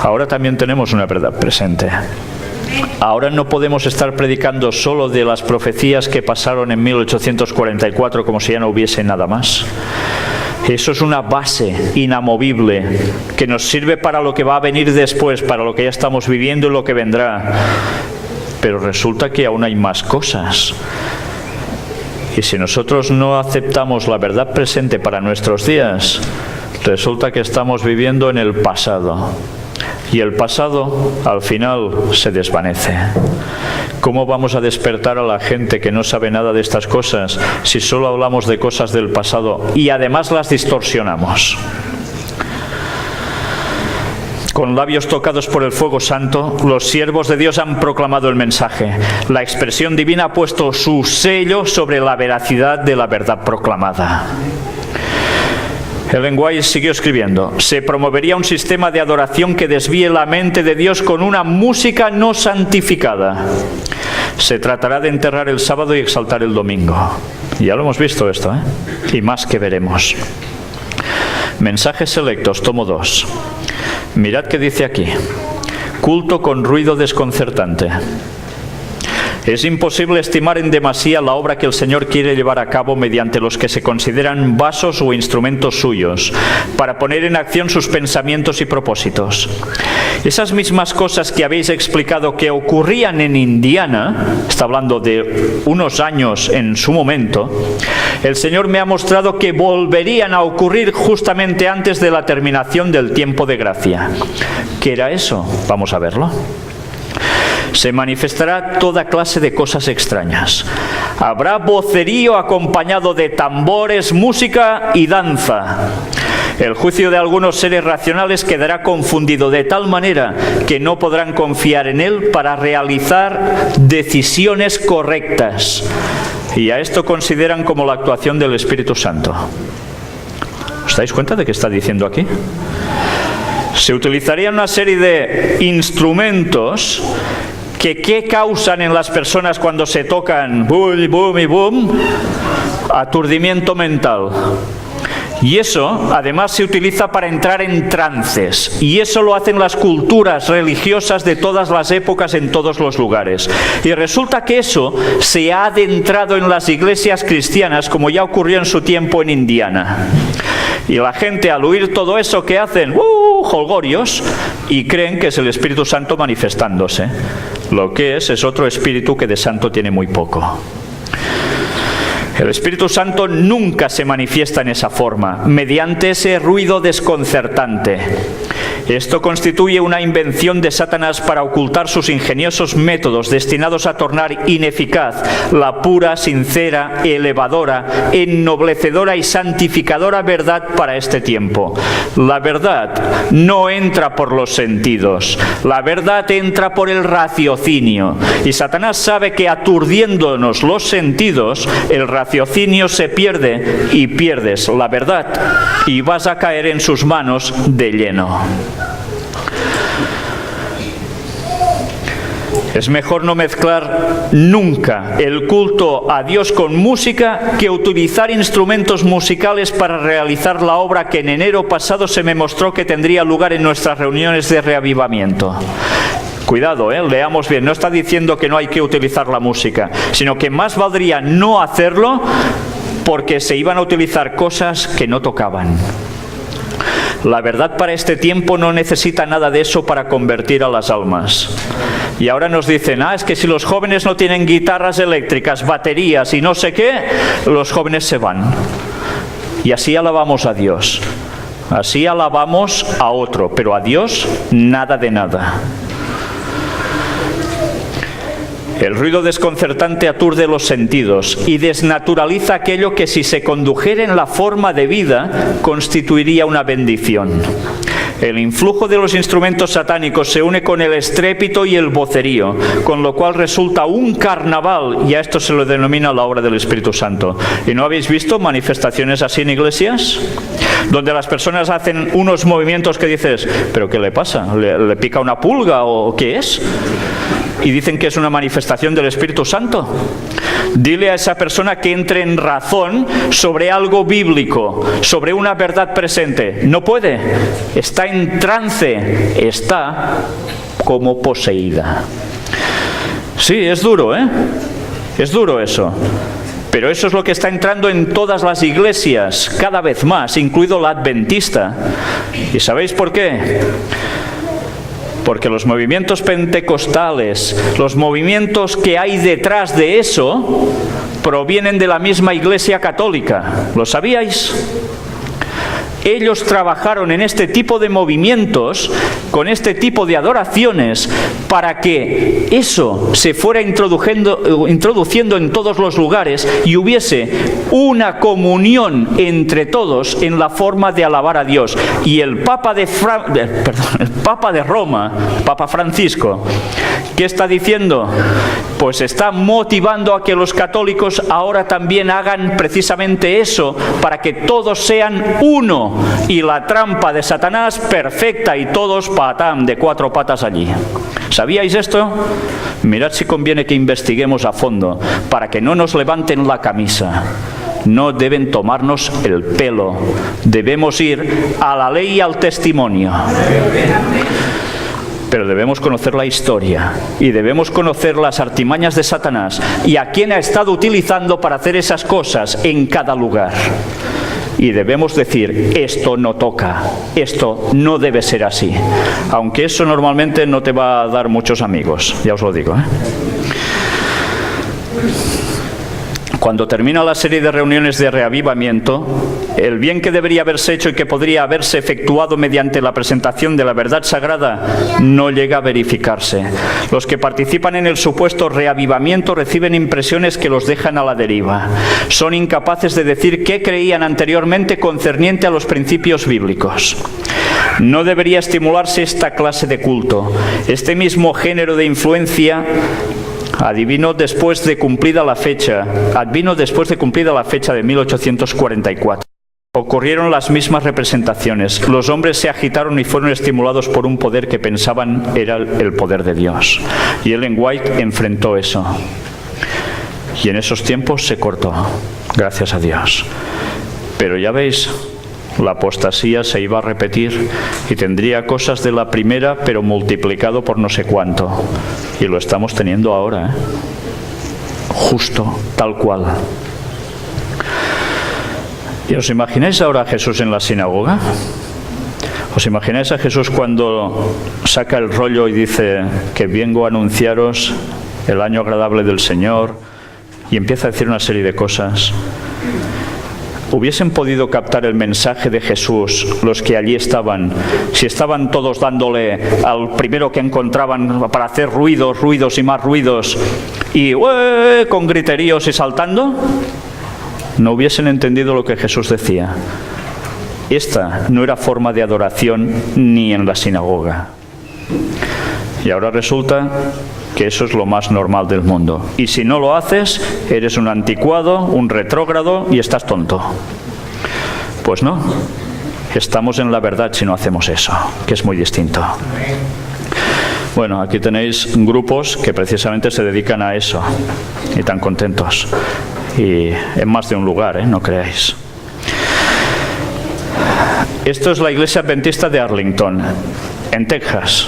Ahora también tenemos una verdad presente. Ahora no podemos estar predicando solo de las profecías que pasaron en 1844 como si ya no hubiese nada más. Eso es una base inamovible que nos sirve para lo que va a venir después, para lo que ya estamos viviendo y lo que vendrá. Pero resulta que aún hay más cosas. Y si nosotros no aceptamos la verdad presente para nuestros días, resulta que estamos viviendo en el pasado. Y el pasado, al final, se desvanece. ¿Cómo vamos a despertar a la gente que no sabe nada de estas cosas si solo hablamos de cosas del pasado y además las distorsionamos? Con labios tocados por el fuego santo, los siervos de Dios han proclamado el mensaje. La expresión divina ha puesto su sello sobre la veracidad de la verdad proclamada. Ellen White siguió escribiendo: se promovería un sistema de adoración que desvíe la mente de Dios con una música no santificada. Se tratará de enterrar el sábado y exaltar el domingo. Ya lo hemos visto esto, ¿eh? Y más que veremos. Mensajes selectos, tomo 2. Mirad qué dice aquí: culto con ruido desconcertante. Es imposible estimar en demasía la obra que el Señor quiere llevar a cabo mediante los que se consideran vasos o instrumentos suyos, para poner en acción sus pensamientos y propósitos. Esas mismas cosas que habéis explicado que ocurrían en Indiana, está hablando de unos años en su momento, el Señor me ha mostrado que volverían a ocurrir justamente antes de la terminación del tiempo de gracia. ¿Qué era eso? Vamos a verlo. Se manifestará toda clase de cosas extrañas. Habrá vocerío acompañado de tambores, música y danza. El juicio de algunos seres racionales quedará confundido de tal manera que no podrán confiar en él para realizar decisiones correctas. Y a esto consideran como la actuación del Espíritu Santo. ¿Os dais cuenta de qué está diciendo aquí? Se utilizarían una serie de instrumentos que ¿qué causan en las personas cuando se tocan? Boom, boom y boom. Aturdimiento mental. Y eso, además, se utiliza para entrar en trances. Y eso lo hacen las culturas religiosas de todas las épocas en todos los lugares. Y resulta que eso se ha adentrado en las iglesias cristianas, como ya ocurrió en su tiempo en Indiana. Y la gente, al oír todo eso, ¿qué hacen? Jolgorios, y creen que es el Espíritu Santo manifestándose. Lo que es otro espíritu que de santo tiene muy poco. El Espíritu Santo nunca se manifiesta en esa forma, mediante ese ruido desconcertante. Esto constituye una invención de Satanás para ocultar sus ingeniosos métodos destinados a tornar ineficaz la pura, sincera, elevadora, ennoblecedora y santificadora verdad para este tiempo. La verdad no entra por los sentidos, la verdad entra por el raciocinio. Y Satanás sabe que aturdiéndonos los sentidos, el raciocinio se pierde y pierdes la verdad y vas a caer en sus manos de lleno. Es mejor no mezclar nunca el culto a Dios con música que utilizar instrumentos musicales para realizar la obra que en enero pasado se me mostró que tendría lugar en nuestras reuniones de reavivamiento. Cuidado, leamos bien, no está diciendo que no hay que utilizar la música, sino que más valdría no hacerlo porque se iban a utilizar cosas que no tocaban. La verdad para este tiempo no necesita nada de eso para convertir a las almas. Y ahora nos dicen, es que si los jóvenes no tienen guitarras eléctricas, baterías y no sé qué, los jóvenes se van. Y así alabamos a Dios. Así alabamos a otro, pero a Dios nada de nada. El ruido desconcertante aturde los sentidos y desnaturaliza aquello que si se condujera en la forma de vida constituiría una bendición. El influjo de los instrumentos satánicos se une con el estrépito y el vocerío, con lo cual resulta un carnaval, y a esto se lo denomina la obra del Espíritu Santo. ¿Y no habéis visto manifestaciones así en iglesias? Donde las personas hacen unos movimientos que dices, ¿pero qué le pasa? ¿Le pica una pulga o qué es? Y dicen que es una manifestación del Espíritu Santo. Dile a esa persona que entre en razón sobre algo bíblico, sobre una verdad presente. No puede. Está en trance. Está como poseída. Sí, es duro, Es duro eso. Pero eso es lo que está entrando en todas las iglesias, cada vez más, incluido la adventista. ¿Y sabéis por qué? Porque los movimientos pentecostales, los movimientos que hay detrás de eso, provienen de la misma Iglesia Católica. ¿Lo sabíais? Ellos trabajaron en este tipo de movimientos, con este tipo de adoraciones, para que eso se fuera introduciendo en todos los lugares y hubiese una comunión entre todos en la forma de alabar a Dios. Y el Papa de Roma, Papa Francisco, ¿qué está diciendo? Pues está motivando a que los católicos ahora también hagan precisamente eso, para que todos sean uno. Y la trampa de Satanás perfecta y todos patán de 4 patas allí. ¿Sabíais esto? Mirad si conviene que investiguemos a fondo para que no nos levanten la camisa. No deben tomarnos el pelo. Debemos ir a la ley y al testimonio. Pero debemos conocer la historia y debemos conocer las artimañas de Satanás y a quién ha estado utilizando para hacer esas cosas en cada lugar. Y debemos decir, esto no toca, esto no debe ser así. Aunque eso normalmente no te va a dar muchos amigos, ya os lo digo, ¿eh? Cuando termina la serie de reuniones de reavivamiento, el bien que debería haberse hecho y que podría haberse efectuado mediante la presentación de la verdad sagrada no llega a verificarse. Los que participan en el supuesto reavivamiento reciben impresiones que los dejan a la deriva. Son incapaces de decir qué creían anteriormente concerniente a los principios bíblicos. No debería estimularse esta clase de culto. Este mismo género de influencia advino después de cumplida la fecha de 1844. Ocurrieron las mismas representaciones. Los hombres se agitaron y fueron estimulados por un poder que pensaban era el poder de Dios. Y Ellen White enfrentó eso. Y en esos tiempos se cortó, gracias a Dios. Pero ya veis, la apostasía se iba a repetir y tendría cosas de la primera, pero multiplicado por no sé cuánto. Y lo estamos teniendo ahora, ¿eh? Justo, tal cual. ¿Y os imagináis ahora a Jesús en la sinagoga? ¿Os imagináis a Jesús cuando saca el rollo y dice que vengo a anunciaros el año agradable del Señor y empieza a decir una serie de cosas? ¿Hubiesen podido captar el mensaje de Jesús los que allí estaban, si estaban todos dándole al primero que encontraban para hacer ruidos y más ruidos y con griteríos y saltando? No hubiesen entendido lo que Jesús decía. Esta no era forma de adoración ni en la sinagoga. Y ahora resulta que eso es lo más normal del mundo. Y si no lo haces, eres un anticuado, un retrógrado y estás tonto. Pues no, estamos en la verdad si no hacemos eso, que es muy distinto. Bueno, aquí tenéis grupos que precisamente se dedican a eso y tan contentos. Y en más de un lugar, no creáis. Esto es la iglesia adventista de Arlington, en Texas.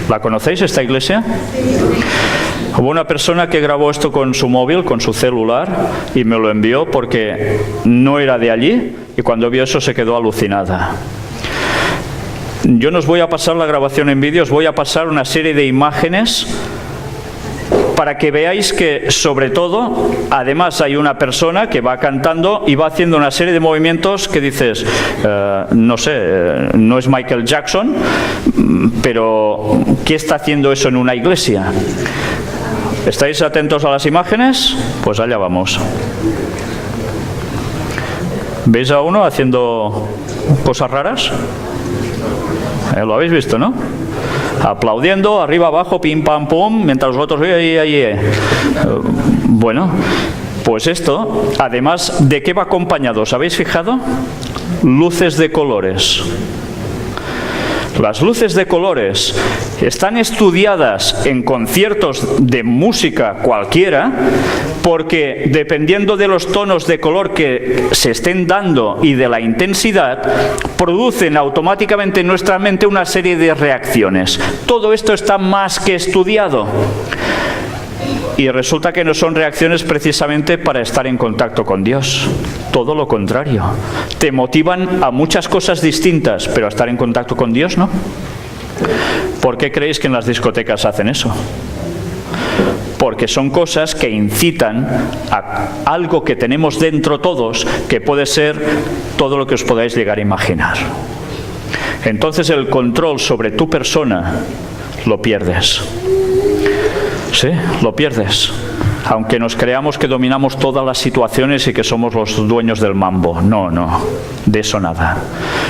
¿La conocéis, esta iglesia? Hubo una persona que grabó esto con su móvil, con su celular, y me lo envió porque no era de allí, y cuando vio eso se quedó alucinada. Yo no os voy a pasar la grabación en vídeo, os voy a pasar una serie de imágenes para que veáis que, sobre todo, además hay una persona que va cantando y va haciendo una serie de movimientos que dices, no sé, no es Michael Jackson, pero ¿qué está haciendo eso en una iglesia? ¿Estáis atentos a las imágenes? Pues allá vamos. ¿Veis a uno haciendo cosas raras? Lo habéis visto, ¿no? Aplaudiendo, arriba, abajo, pim, pam, pum, mientras los otros... Bueno, pues esto, además, ¿de qué va acompañado? ¿Os habéis fijado? Luces de colores. Las luces de colores están estudiadas en conciertos de música cualquiera porque dependiendo de los tonos de color que se estén dando y de la intensidad, producen automáticamente en nuestra mente una serie de reacciones. Todo esto está más que estudiado. Y resulta que no son reacciones precisamente para estar en contacto con Dios. Todo lo contrario. Te motivan a muchas cosas distintas, pero a estar en contacto con Dios, ¿no? ¿Por qué creéis que en las discotecas hacen eso? Porque son cosas que incitan a algo que tenemos dentro todos, que puede ser todo lo que os podáis llegar a imaginar. Entonces el control sobre tu persona lo pierdes. Sí, lo pierdes. Aunque nos creamos que dominamos todas las situaciones y que somos los dueños del mambo. No, de eso nada.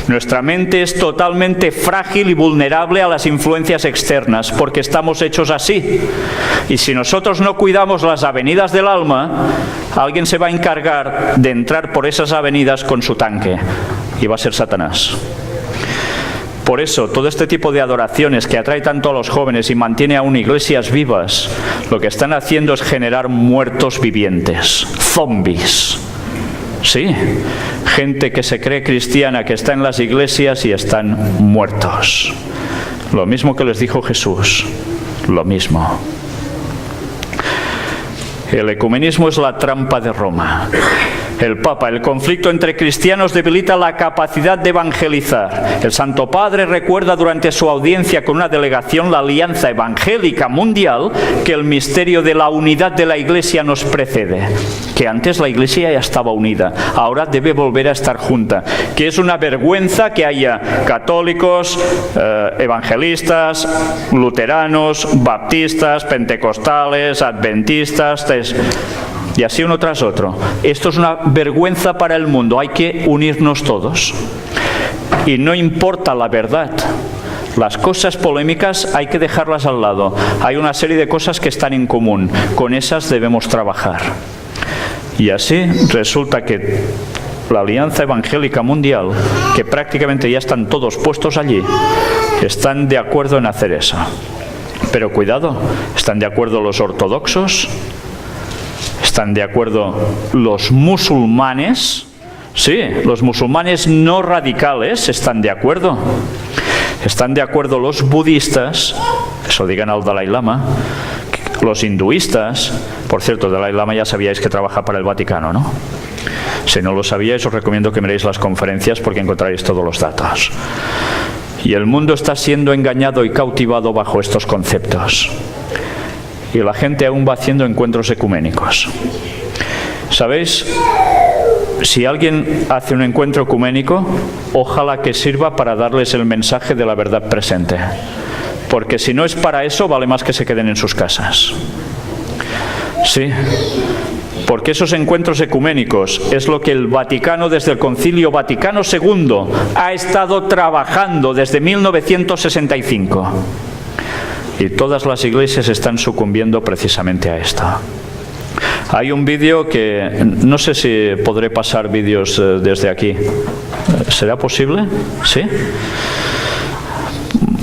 Nuestra mente es totalmente frágil y vulnerable a las influencias externas, porque estamos hechos así. Y si nosotros no cuidamos las avenidas del alma, alguien se va a encargar de entrar por esas avenidas con su tanque. Y va a ser Satanás. Por eso, todo este tipo de adoraciones que atrae tanto a los jóvenes y mantiene aún iglesias vivas, lo que están haciendo es generar muertos vivientes, zombies. Sí, gente que se cree cristiana, que está en las iglesias y están muertos. Lo mismo que les dijo Jesús, lo mismo. El ecumenismo es la trampa de Roma. El Papa, el conflicto entre cristianos debilita la capacidad de evangelizar. El Santo Padre recuerda durante su audiencia con una delegación la alianza evangélica mundial que el misterio de la unidad de la Iglesia nos precede. Que antes la Iglesia ya estaba unida, ahora debe volver a estar junta. Que es una vergüenza que haya católicos, evangelistas, luteranos, baptistas, pentecostales, adventistas, y así uno tras otro. Esto es una vergüenza para el mundo. Hay que unirnos todos. Y no importa la verdad. Las cosas polémicas hay que dejarlas al lado. Hay una serie de cosas que están en común. Con esas debemos trabajar. Y así resulta que la Alianza Evangélica Mundial, que prácticamente ya están todos puestos allí, están de acuerdo en hacer eso. Pero cuidado, ¿están de acuerdo los ortodoxos? ¿Están de acuerdo los musulmanes? Sí, los musulmanes no radicales están de acuerdo. Están de acuerdo los budistas, eso digan al Dalai Lama, los hinduistas. Por cierto, Dalai Lama ya sabíais que trabaja para el Vaticano, ¿no? Si no lo sabíais, os recomiendo que miréis las conferencias porque encontraréis todos los datos. Y el mundo está siendo engañado y cautivado bajo estos conceptos. Y la gente aún va haciendo encuentros ecuménicos. ¿Sabéis? Si alguien hace un encuentro ecuménico, ojalá que sirva para darles el mensaje de la verdad presente. Porque si no es para eso, vale más que se queden en sus casas. Sí. Porque esos encuentros ecuménicos es lo que el Vaticano, desde el Concilio Vaticano II, ha estado trabajando desde 1965. Y todas las iglesias están sucumbiendo precisamente a esto. Hay un vídeo que no sé si podré pasar vídeos desde aquí. ¿Será posible? ¿Sí?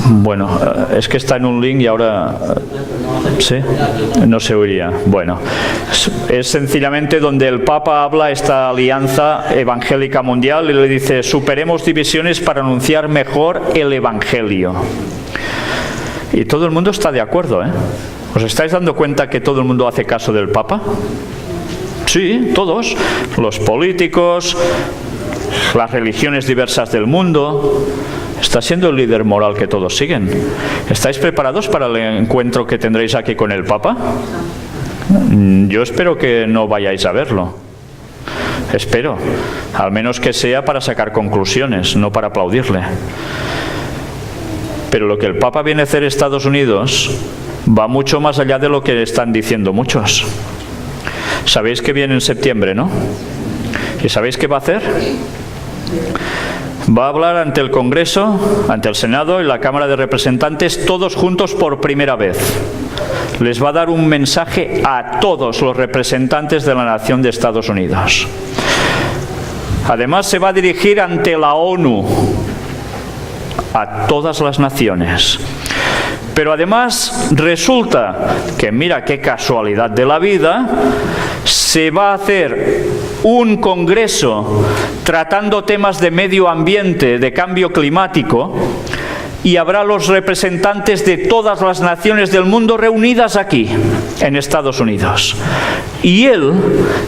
Bueno, es que está en un link y ahora... ¿Sí? No se oiría. Bueno, es sencillamente donde el Papa habla esta alianza evangélica mundial y le dice: superemos divisiones para anunciar mejor el Evangelio. Y todo el mundo está de acuerdo, ¿eh? ¿Os estáis dando cuenta que todo el mundo hace caso del Papa? Sí, todos. Los políticos, las religiones diversas del mundo. Está siendo el líder moral que todos siguen. ¿Estáis preparados para el encuentro que tendréis aquí con el Papa? Yo espero que no vayáis a verlo. Espero. Al menos que sea para sacar conclusiones, no para aplaudirle. Pero lo que el Papa viene a hacer en Estados Unidos va mucho más allá de lo que están diciendo muchos. Sabéis que viene en septiembre, ¿no? ¿Y sabéis qué va a hacer? Va a hablar ante el Congreso, ante el Senado y la Cámara de Representantes, todos juntos por primera vez. Les va a dar un mensaje a todos los representantes de la nación de Estados Unidos. Además, se va a dirigir ante la ONU, a todas las naciones. Pero además resulta que, mira qué casualidad de la vida, se va a hacer un congreso tratando temas de medio ambiente, de cambio climático, y habrá los representantes de todas las naciones del mundo reunidas aquí, en Estados Unidos. Y él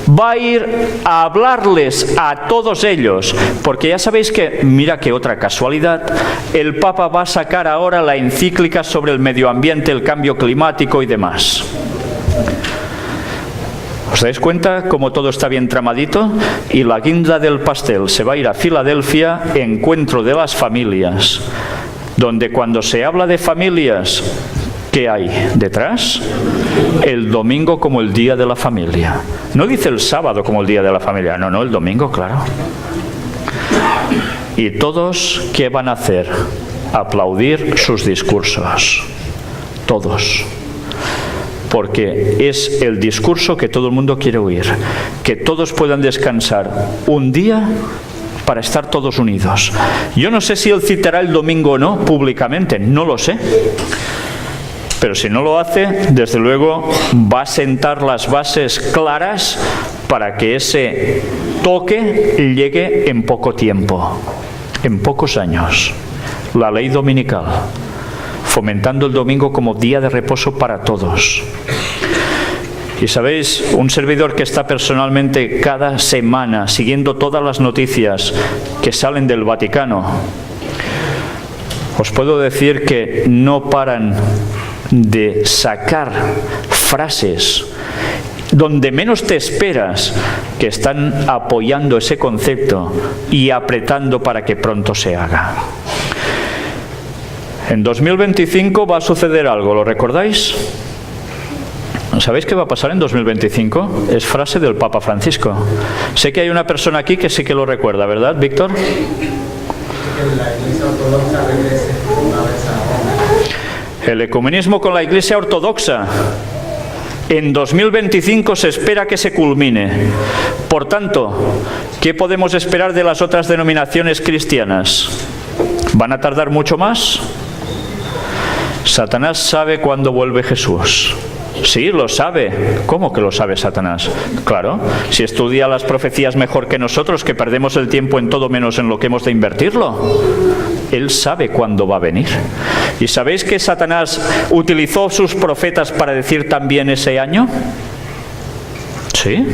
va a ir a hablarles a todos ellos, porque ya sabéis que, mira qué otra casualidad, el Papa va a sacar ahora la encíclica sobre el medio ambiente, el cambio climático y demás. ¿Os dais cuenta cómo todo está bien tramadito? Y la guinda del pastel se va a ir a Filadelfia, encuentro de las familias, donde cuando se habla de familias, ¿qué hay detrás? El domingo como el día de la familia. No dice el sábado como el día de la familia, no, el domingo, claro. Y todos, ¿qué van a hacer? Aplaudir sus discursos. Todos. Porque es el discurso que todo el mundo quiere oír. Que todos puedan descansar un día para estar todos unidos. Yo no sé si él citará el domingo o no, públicamente, no lo sé. Pero si no lo hace, desde luego va a sentar las bases claras para que ese toque llegue en poco tiempo, en pocos años. La ley dominical. fomentando el domingo como día de reposo para todos. Y sabéis, un servidor que está personalmente cada semana siguiendo todas las noticias que salen del Vaticano, os puedo decir que no paran de sacar frases donde menos te esperas que están apoyando ese concepto y apretando para que pronto se haga. En 2025 va a suceder algo, ¿lo recordáis? ¿Sabéis qué va a pasar en 2025? Es frase del Papa Francisco. Sé que hay una persona aquí que sí que lo recuerda, ¿verdad, Víctor? La Iglesia Ortodoxa regrese una vez a Roma. El ecumenismo con la Iglesia Ortodoxa. En 2025 se espera que se culmine. Por tanto, ¿qué podemos esperar de las otras denominaciones cristianas? ¿Van a tardar mucho más? Satanás sabe cuándo vuelve Jesús. Sí, lo sabe. ¿Cómo que lo sabe Satanás? Claro, si estudia las profecías mejor que nosotros, que perdemos el tiempo en todo menos en lo que hemos de invertirlo. Él sabe cuándo va a venir. ¿Y sabéis que Satanás utilizó sus profetas para decir también ese año? ¿Sí?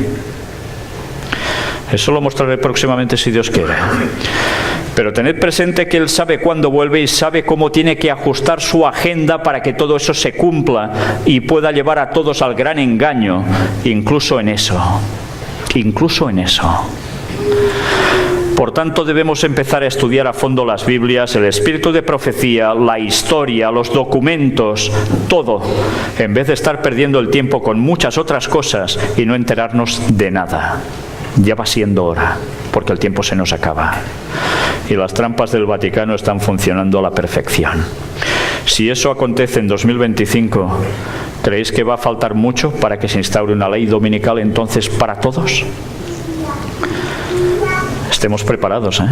Eso lo mostraré próximamente si Dios quiere. Pero tened presente que Él sabe cuándo vuelve y sabe cómo tiene que ajustar su agenda para que todo eso se cumpla y pueda llevar a todos al gran engaño, incluso en eso. Incluso en eso. Por tanto, debemos empezar a estudiar a fondo las Biblias, el espíritu de profecía, la historia, los documentos, todo, en vez de estar perdiendo el tiempo con muchas otras cosas y no enterarnos de nada. Ya va siendo hora, porque el tiempo se nos acaba. Y las trampas del Vaticano están funcionando a la perfección. Si eso acontece en 2025, ¿creéis que va a faltar mucho para que se instaure una ley dominical entonces para todos? Estemos preparados, ¿eh?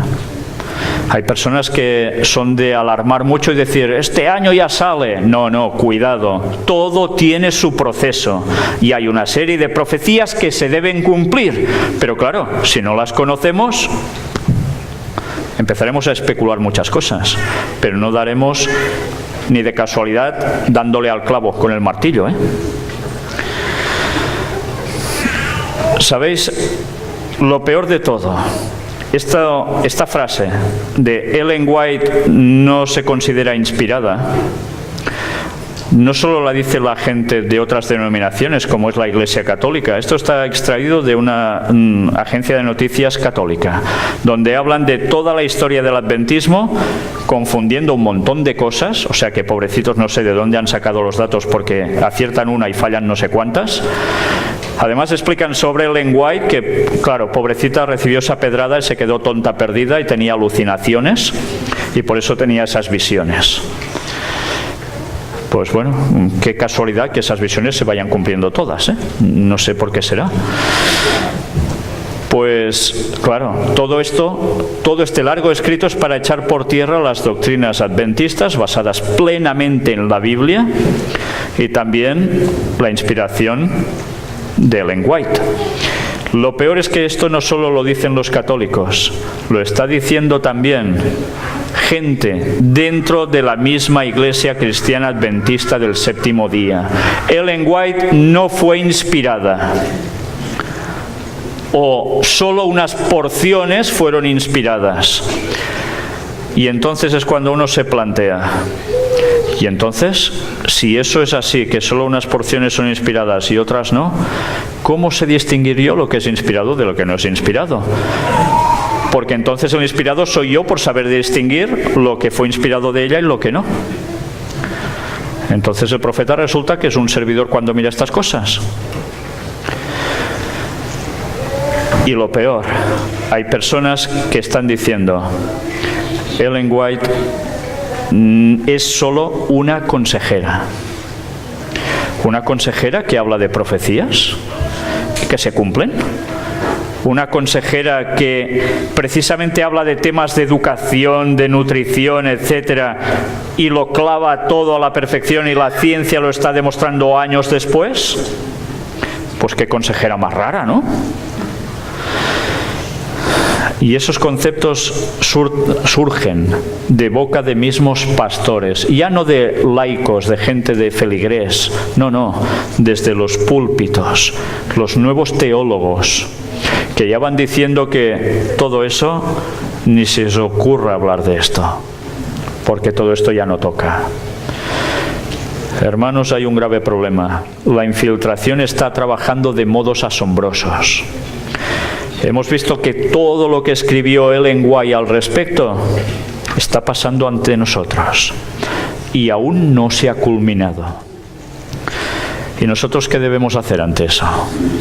Hay personas que son de alarmar mucho y decir, este año ya sale. No, cuidado. Todo tiene su proceso y hay una serie de profecías que se deben cumplir. Pero claro, si no las conocemos, empezaremos a especular muchas cosas, pero no daremos ni de casualidad dándole al clavo con el martillo, ¿eh? ¿Sabéis? Lo peor de todo, esta frase de Ellen White no se considera inspirada. No solo la dice la gente de otras denominaciones, como es la Iglesia Católica. Esto está extraído de una agencia de noticias católica, donde hablan de toda la historia del adventismo, confundiendo un montón de cosas, o sea que pobrecitos no sé de dónde han sacado los datos porque aciertan una y fallan no sé cuántas. Además explican sobre Ellen White que, claro, pobrecita recibió esa pedrada y se quedó tonta perdida y tenía alucinaciones y por eso tenía esas visiones. Pues bueno, qué casualidad que esas visiones se vayan cumpliendo todas, ¿eh? No sé por qué será. Pues claro, todo este largo escrito es para echar por tierra las doctrinas adventistas basadas plenamente en la Biblia y también la inspiración de Ellen White. Lo peor es que esto no solo lo dicen los católicos, lo está diciendo también gente dentro de la misma Iglesia Cristiana Adventista del Séptimo Día. Ellen White no fue inspirada, o solo unas porciones fueron inspiradas. Y entonces es cuando uno se plantea, y entonces, si eso es así, que solo unas porciones son inspiradas y otras no, ¿cómo se distinguiría lo que es inspirado de lo que no es inspirado? Porque entonces el inspirado soy yo por saber distinguir lo que fue inspirado de ella y lo que no. Entonces el profeta resulta que es un servidor cuando mira estas cosas. Y lo peor, hay personas que están diciendo, Ellen White es solo una consejera que habla de profecías que se cumplen, una consejera que precisamente habla de temas de educación, de nutrición, etcétera, y lo clava todo a la perfección y la ciencia lo está demostrando años después. Pues qué consejera más rara, ¿no? Y esos conceptos surgen de boca de mismos pastores, ya no de laicos, de gente de feligrés, no, desde los púlpitos, los nuevos teólogos, que ya van diciendo que todo eso ni se os ocurra hablar de esto, porque todo esto ya no toca. Hermanos, hay un grave problema. La infiltración está trabajando de modos asombrosos. Hemos visto que todo lo que escribió Ellen White al respecto está pasando ante nosotros y aún no se ha culminado. ¿Y nosotros qué debemos hacer ante eso?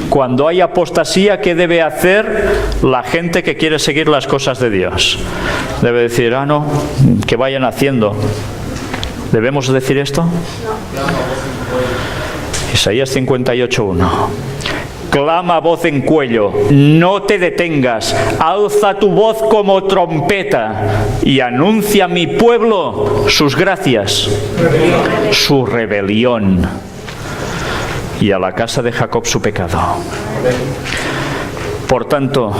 Cuando hay apostasía, ¿qué debe hacer la gente que quiere seguir las cosas de Dios? Debe decir, no, que vayan haciendo. ¿Debemos decir esto? Isaías 58:1. Clama a voz en cuello, no te detengas, alza tu voz como trompeta y anuncia a mi pueblo sus gracias, su rebelión, y a la casa de Jacob su pecado. Por tanto,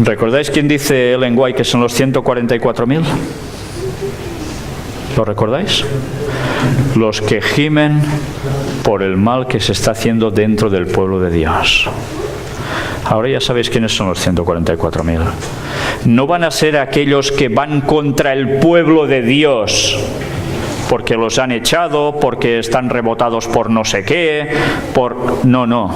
¿recordáis quién dice Ellen White que son los 144.000? ¿Lo recordáis? Los que gimen por el mal que se está haciendo dentro del pueblo de Dios. Ahora ya sabéis quiénes son los 144.000. No van a ser aquellos que van contra el pueblo de Dios porque los han echado, porque están rebotados por no sé qué, no.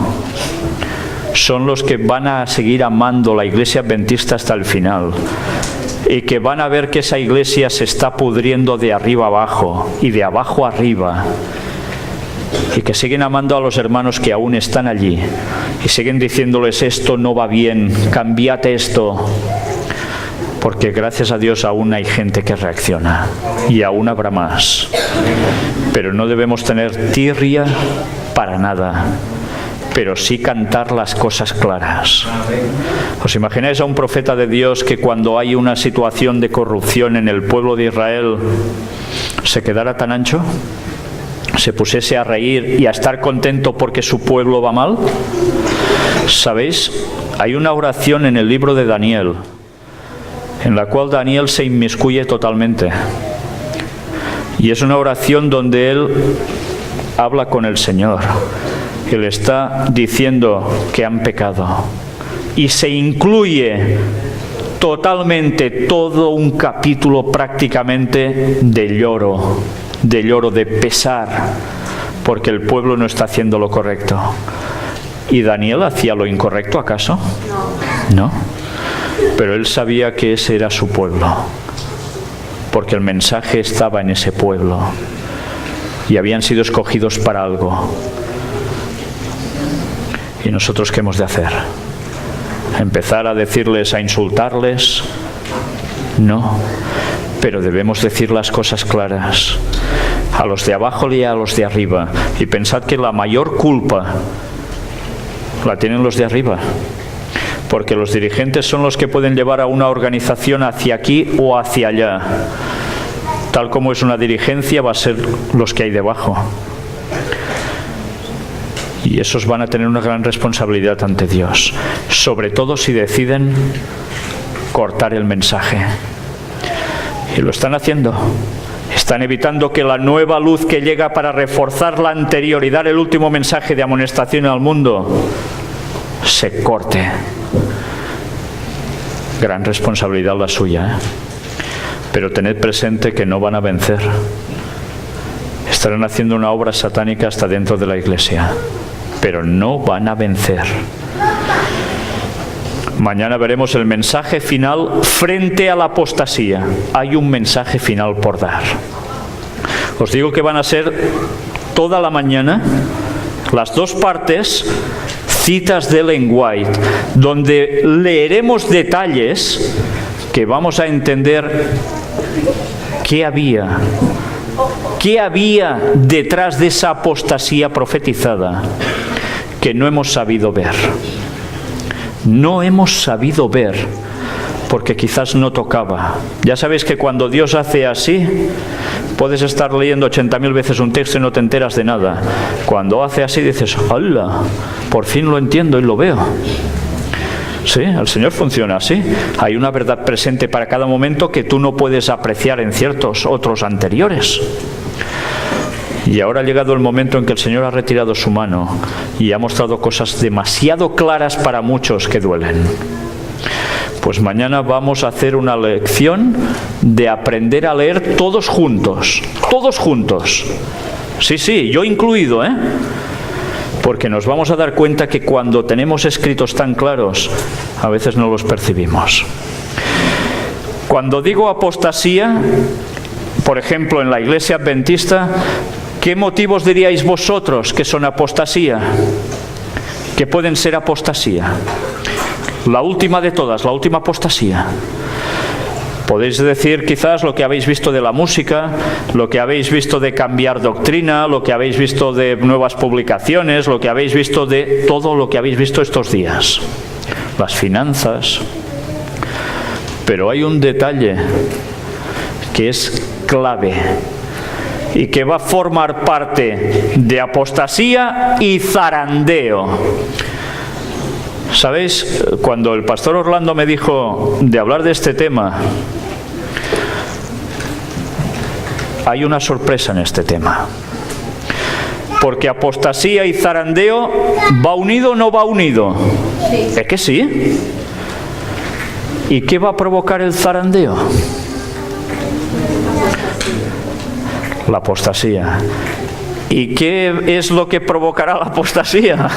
Son los que van a seguir amando la Iglesia Adventista hasta el final. Y que van a ver que esa iglesia se está pudriendo de arriba abajo y de abajo arriba. Y que siguen amando a los hermanos que aún están allí. Y siguen diciéndoles, esto no va bien, cambiate esto. Porque gracias a Dios aún hay gente que reacciona. Y aún habrá más. Pero no debemos tener tirria para nada. Pero sí cantar las cosas claras. ¿Os imagináis a un profeta de Dios que cuando hay una situación de corrupción en el pueblo de Israel se quedara tan ancho? ¿Se pusiese a reír y a estar contento porque su pueblo va mal? ¿Sabéis? Hay una oración en el libro de Daniel en la cual Daniel se inmiscuye totalmente. Y es una oración donde él habla con el Señor. Él está diciendo que han pecado y se incluye totalmente todo un capítulo prácticamente de lloro, de pesar, porque el pueblo no está haciendo lo correcto. ¿Y Daniel hacía lo incorrecto acaso? No. Pero él sabía que ese era su pueblo, porque el mensaje estaba en ese pueblo y habían sido escogidos para algo. ¿Y nosotros qué hemos de hacer? ¿Empezar a decirles, a insultarles? No, pero debemos decir las cosas claras a los de abajo y a los de arriba. Y pensad que la mayor culpa la tienen los de arriba, porque los dirigentes son los que pueden llevar a una organización hacia aquí o hacia allá. Tal como es una dirigencia, va a ser los que hay debajo. Y esos van a tener una gran responsabilidad ante Dios, sobre todo si deciden cortar el mensaje. Y lo están haciendo. Están evitando que la nueva luz que llega para reforzar la anterior y dar el último mensaje de amonestación al mundo se corte. Gran responsabilidad la suya, ¿eh? Pero tened presente que no van a vencer. Estarán haciendo una obra satánica hasta dentro de la iglesia, pero no van a vencer. Mañana veremos el mensaje final frente a la apostasía. Hay un mensaje final por dar. Os digo que van a ser toda la mañana las dos partes, citas de Ellen White, donde leeremos detalles que vamos a entender qué había detrás de esa apostasía profetizada que no hemos sabido ver. No hemos sabido ver porque quizás no tocaba. Ya sabéis que cuando Dios hace así, puedes estar leyendo 80.000 veces un texto y no te enteras de nada. Cuando hace así dices, ¡hala! Por fin lo entiendo y lo veo. Sí, el Señor funciona así. Hay una verdad presente para cada momento que tú no puedes apreciar en ciertos otros anteriores. Y ahora ha llegado el momento en que el Señor ha retirado su mano y ha mostrado cosas demasiado claras para muchos que duelen. Pues mañana vamos a hacer una lección de aprender a leer todos juntos. Todos juntos. Sí, yo incluido, porque nos vamos a dar cuenta que cuando tenemos escritos tan claros, a veces no los percibimos. Cuando digo apostasía, por ejemplo, en la Iglesia Adventista, ¿qué motivos diríais vosotros que son apostasía? Que pueden ser apostasía. La última de todas, la última apostasía. Podéis decir quizás lo que habéis visto de la música, lo que habéis visto de cambiar doctrina, lo que habéis visto de nuevas publicaciones, lo que habéis visto de todo lo que habéis visto estos días. Las finanzas. Pero hay un detalle que es clave y que va a formar parte de apostasía y zarandeo. ¿Sabéis? Cuando el pastor Orlando me dijo de hablar de este tema, hay una sorpresa en este tema. Porque apostasía y zarandeo, ¿va unido o no va unido? Sí. ¿Es que sí? ¿Y qué va a provocar el zarandeo? La apostasía. ¿Y qué es lo que provocará la apostasía?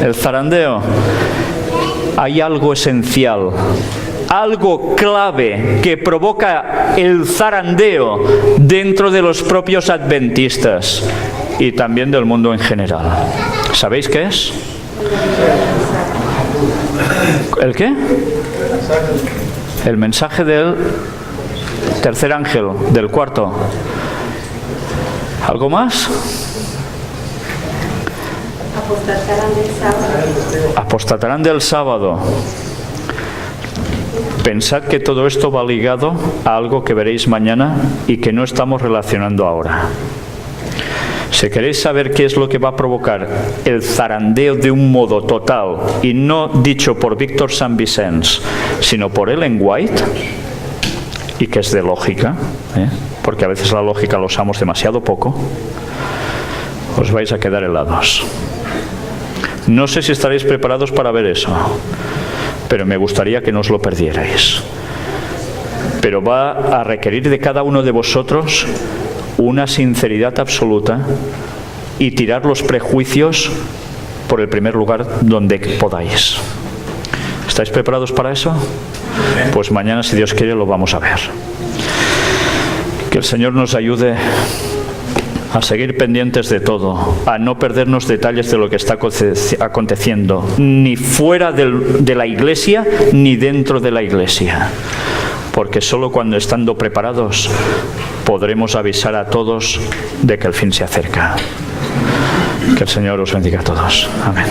El zarandeo. Hay algo esencial, algo clave que provoca el zarandeo dentro de los propios adventistas y también del mundo en general. ¿Sabéis qué es? ¿El qué? El mensaje del tercer ángel, del cuarto. ¿Algo más? Apostatarán del sábado. Pensad que todo esto va ligado a algo que veréis mañana y que no estamos relacionando ahora. Si queréis saber qué es lo que va a provocar el zarandeo de un modo total, y no dicho por Víctor San Vicens, sino por Ellen White, y que es de lógica, porque a veces la lógica la usamos demasiado poco, os vais a quedar helados. No sé si estaréis preparados para ver eso, pero me gustaría que no os lo perdierais. Pero va a requerir de cada uno de vosotros una sinceridad absoluta y tirar los prejuicios por el primer lugar donde podáis. ¿Estáis preparados para eso? Pues mañana, si Dios quiere, lo vamos a ver. Que el Señor nos ayude a seguir pendientes de todo, a no perdernos detalles de lo que está aconteciendo, ni fuera de la Iglesia, ni dentro de la Iglesia. Porque solo cuando estando preparados podremos avisar a todos de que el fin se acerca. Que el Señor os bendiga a todos. Amén.